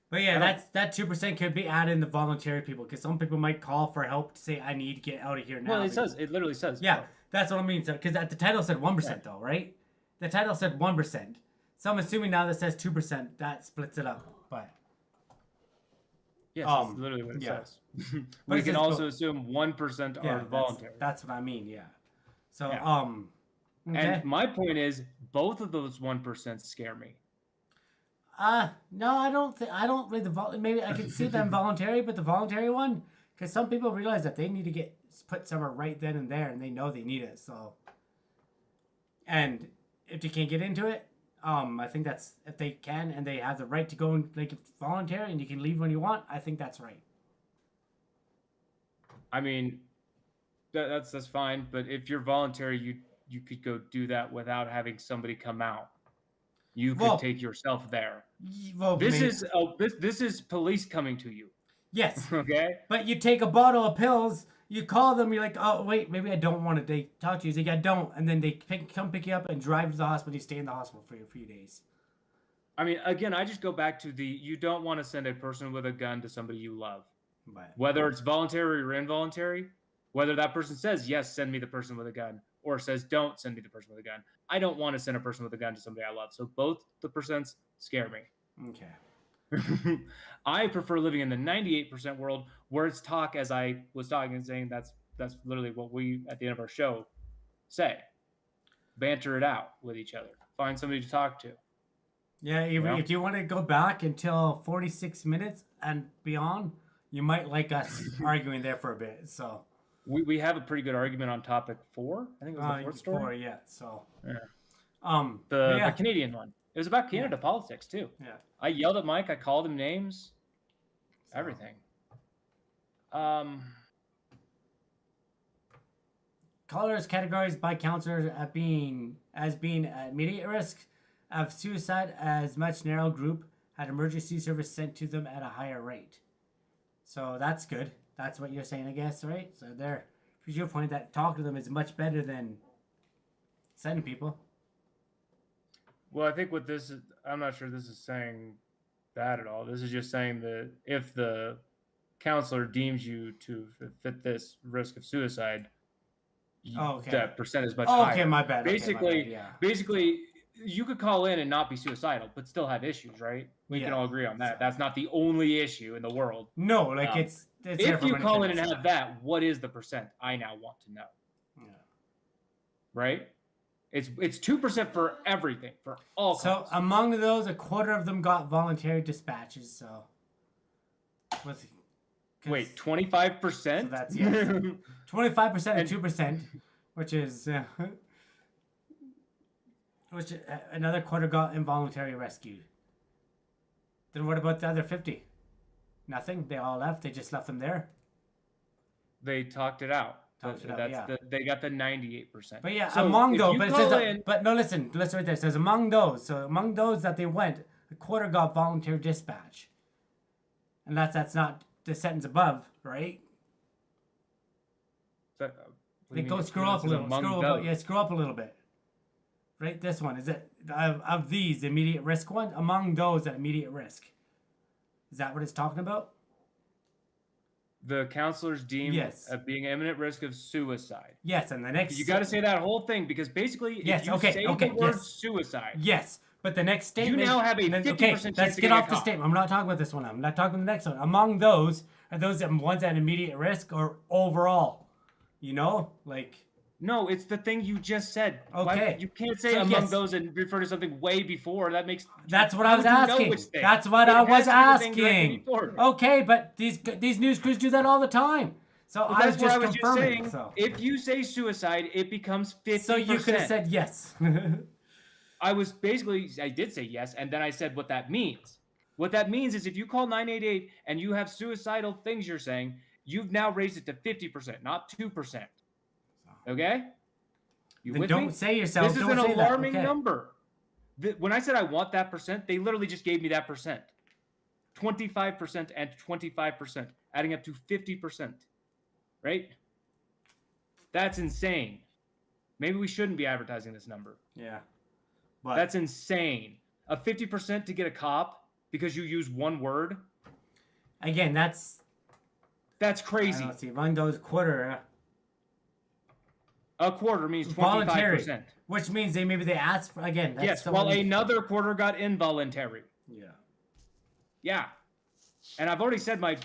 But yeah, that 2% could be added in the voluntary people because some people might call for help to say I need to get out of here now. Well, it literally says. Yeah, that's what I mean. So because the title said 1% though, right? The title said 1%. So I'm assuming now that says 2%, that splits it up. But yes, that's literally what it says. But We it can says also assume 1% are voluntary. That's what I mean. Yeah. So Yeah. okay. And my point is, both of those 1% scare me. No, I don't really maybe I could see them voluntary, but the voluntary one, because some people realize that they need to get put somewhere right then and there, and they know they need it. So, and if you can't get into it, I think that's if they can and they have the right to go and like it's voluntary and you can leave when you want. I think that's right. I mean, that's fine, but if you're voluntary, you could go do that without having somebody come out. You could take yourself there. Well, this is police coming to you. Yes. Okay. But you take a bottle of pills, you call them, you're like, oh wait, maybe I don't want to. They talk to you, he's like, I don't, and then they come pick you up and drive to the hospital. You stay in the hospital for a few days. I mean, again, I just go back to you don't want to send a person with a gun to somebody you love, whether it's voluntary or involuntary. Whether that person says yes, send me the person with a gun, or says don't send me the person with a gun. I don't want to send a person with a gun to somebody I love. So both the percents scare me. Okay. I prefer living in the 98% world where it's talk, as I was talking and saying, that's literally what we at the end of our show say. Banter it out with each other. Find somebody to talk to. Yeah, if you want to go back until 46 minutes and beyond, you might like us arguing there for a bit. So we have a pretty good argument on topic 4. I think it was the 4th story. 4, yeah. So the Canadian one. It was about Canada politics too. Yeah. I yelled at Mike. I called him names. Everything. callers categorized by counselors as being at immediate risk of suicide as much narrow group had emergency service sent to them at a higher rate. So that's good. That's what you're saying, I guess, right? So there, to your point, that talking to them is much better than sending people. Well, I think what this is, I'm not sure this is saying that at all. This is just saying that if the counselor deems you to fit this risk of suicide, that percent is much higher. Okay, my bad. Basically, you could call in and not be suicidal, but still have issues, right? We can all agree on that. That's not the only issue in the world. No, like it's if you call in and have that, what is the percent? I now want to know. Yeah. Right? It's 2% for everything, for all calls. So among those, a quarter of them got voluntary dispatches. So wait, 25%? So that's 25% and 2%, which is which another quarter got involuntary rescued. Then what about the other 50? Nothing. They all left. They just left them there. They talked it out. They got the 98%. But yeah, so among those, but it says, but no, listen right there. It says among those. So among those that they went, a quarter got voluntary dispatch, and that's not the sentence above, right? Scroll up a little. Scroll up a little bit. Right, this one is it of these immediate risk one among those at immediate risk. Is that what it's talking about? The counselors deemed of being imminent risk of suicide. Yes, and the next... You got to say that whole thing, because basically, if you say the word suicide... Yes, but the next statement... You now have a 50% chance let's to get off the caught. statement. I'm not talking about this one. I'm not talking about the next one. Among those, are those ones at immediate risk or overall? You know? Like... No, it's the thing you just said. Okay. You can't say among those and refer to something way before. That makes... That's what I was asking. That's what I was asking. Okay, but these news crews do that all the time. So I was just confirming. If you say suicide, it becomes 50%. So you could have said yes. I did say yes, and then I said what that means. What that means is if you call 988 and you have suicidal things you're saying, you've now raised it to 50%, not 2%. Okay? Then don't say yourself. This is an alarming number. When I said I want that percent, they literally just gave me that percent. 25% and 25%, adding up to 50%. Right? That's insane. Maybe we shouldn't be advertising this number. Yeah. But that's insane. A 50% to get a cop because you use one word? Again, that's crazy. Let's see. Among those quarter... A quarter means 25%. Voluntary, which means they asked for, again. Yes, while another quarter got involuntary. Yeah. Yeah. And I've already said my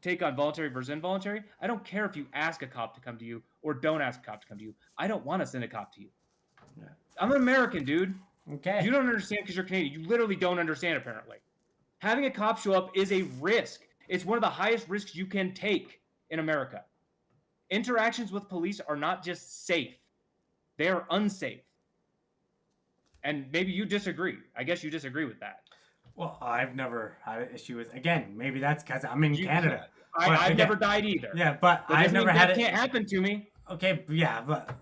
take on voluntary versus involuntary. I don't care if you ask a cop to come to you or don't ask a cop to come to you. I don't want to send a cop to you. Yeah. I'm an American, dude. Okay. You don't understand because you're Canadian. You literally don't understand, apparently. Having a cop show up is a risk. It's one of the highest risks you can take in America. Interactions with police are not just safe. They are unsafe. And maybe you disagree. I guess you disagree with that. Well, I've never had an issue with... Again, maybe that's because I'm in Canada. I've never died either. Yeah, but I've never had it... It can't happen to me. Okay, yeah, but...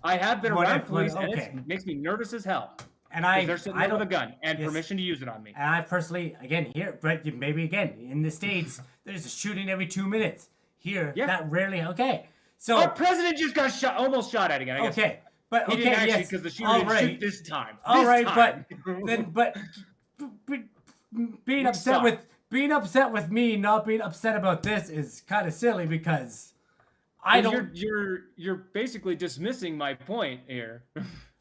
I have been around police, and it makes me nervous as hell. And they're sitting there with a gun and permission to use it on me. And I personally, again, here, but maybe again, in the States, there's a shooting every 2 minutes. Here, that rarely. Okay, so our president just got almost shot at again. I guess. Okay, but he didn't actually because the shooter didn't shoot this time. But being upset with me, not being upset about this is kind of silly because You're basically dismissing my point here.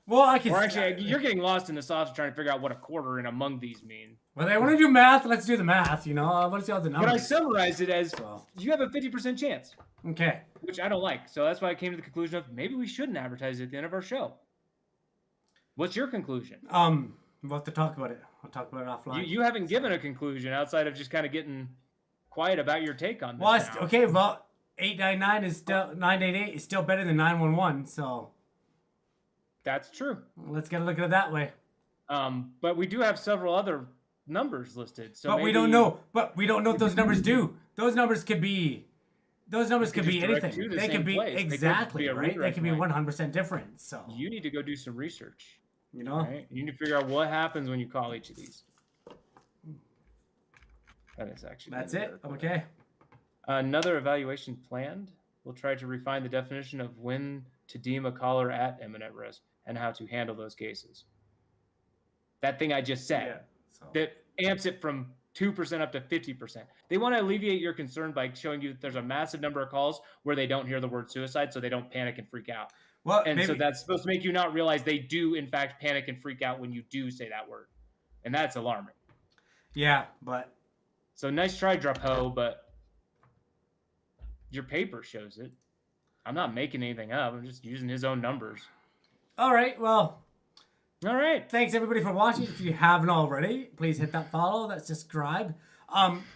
Well, I can. Or actually, you're getting lost in the sauce trying to figure out what a quarter and among these mean. Well, they want to do math. Let's do the math. You know, I want to see all the numbers. But I summarized it as you have a 50% chance. Okay. Which I don't like. So that's why I came to the conclusion of maybe we shouldn't advertise it at the end of our show. What's your conclusion? We'll have to talk about it. We'll talk about it offline. You haven't given a conclusion outside of just kind of getting quiet about your take on this. Well, okay. Well, 899 is still 988 is still better than 911. So. That's true. Let's get a look at it that way. But we do have several other numbers listed. So we don't know. But we don't know what those numbers do. Those numbers could be those numbers could could be just direct anything. to the They same could be place. They could exactly be a right. They redirect could be line. 100% different. So You need to go do some research. you know, Right? You need to figure out what happens when you call each of these. That is actually. that's it. Okay. Another evaluation planned. We'll try to refine the definition of when to deem a caller at imminent risk and how to handle those cases. That thing I just said, Yeah. So that amps it from 2% up to 50%. They want to alleviate your concern by showing you that there's a massive number of calls where they don't hear the word suicide, so they don't panic and freak out. well, And maybe, so that's supposed to make you not realize they do, in fact, panic and freak out when you do say that word. And that's alarming. yeah, but So nice try, Drapeau, but your paper shows it. I'm not making anything up. I'm just using his own numbers. all right. Well, All right. thanks everybody for watching. If you haven't already, please hit that follow, that subscribe.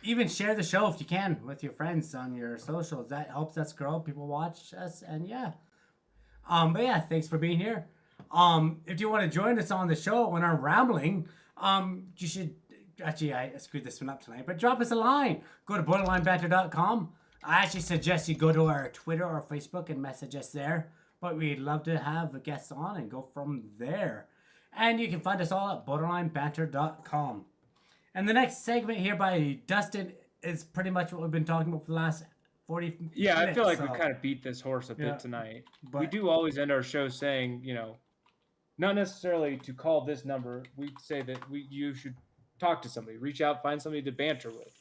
Even share the show if you can with your friends on your socials. That helps us grow. People watch us, and yeah. But yeah, thanks for being here. If you want to join us on the show when I'm rambling, you should actually I screwed this one up tonight, but drop us a line. Go to borderlinebanter.com. I actually suggest you go to our Twitter or Facebook and message us there. But we'd love to have a guest on and go from there. And you can find us all at borderlinebanter.com. And the next segment here by Dustin is pretty much what we've been talking about for the last 40 minutes. Yeah, I feel like so- we kind of beat this horse a bit Yeah. tonight. We But- do always end our show saying, not necessarily to call this number. We say that you should talk to somebody, reach out, find somebody to banter with.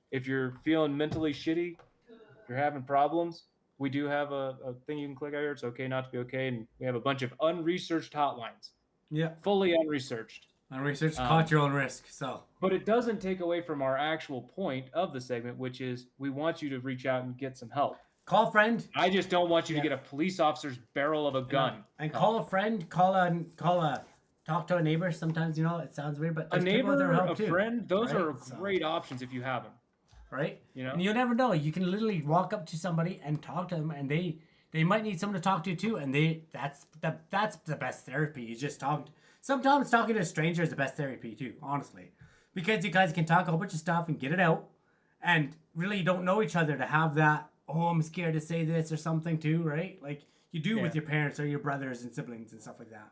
If you're feeling mentally shitty, if you're having problems, we do have a thing you can click out here. It's okay not to be okay, and we have a bunch of unresearched hotlines, Yeah. fully unresearched. And research caught your own risk. So But it doesn't take away from our actual point of the segment, which is we want you to reach out and get some help. call a friend. I just don't want you Yeah. to get a police officer's barrel of a gun. And call a friend. Talk to a neighbor. Sometimes, it sounds weird, but A there's people that neighbor, help a too, friend, those right? are So- great options if you have them. right? You know? And you'll never know. You can literally walk up to somebody and talk to them, and they might need someone to talk to too. And that's the best therapy. You just talk. Sometimes talking to a stranger is the best therapy too, honestly, because you guys can talk a whole bunch of stuff and get it out, and really don't know each other to have that. Oh, I'm scared to say this or something too, right? Like you do with Yeah. your parents or your brothers and siblings and stuff like that.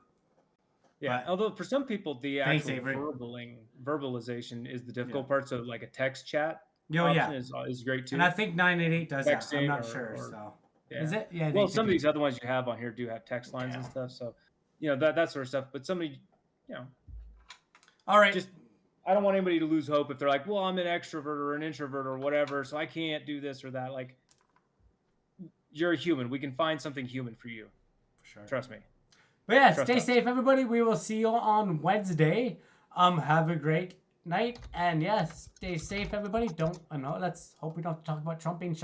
Yeah. But- Although for some people, the Thanks, actual Avery. verbalization is the difficult Yeah. part. So like a text chat Oh, yeah. option is great too. And I think 988 does that. I'm Texting not or- sure. or- So Yeah. is it? Yeah. Well, they some of do. these other ones you have on here do have text lines and Yeah. stuff. So, that sort of stuff. But somebody, All right. just I don't want anybody to lose hope if they're like, well, I'm an extrovert or an introvert or whatever, so I can't do this or that. Like, you're a human. We can find something human for you. For sure. Trust me. But yeah, Trust stay us. safe, everybody. We will see you on Wednesday. Have a great night, and yes, stay safe, everybody. Let's hope we don't have to talk about Trump being shot.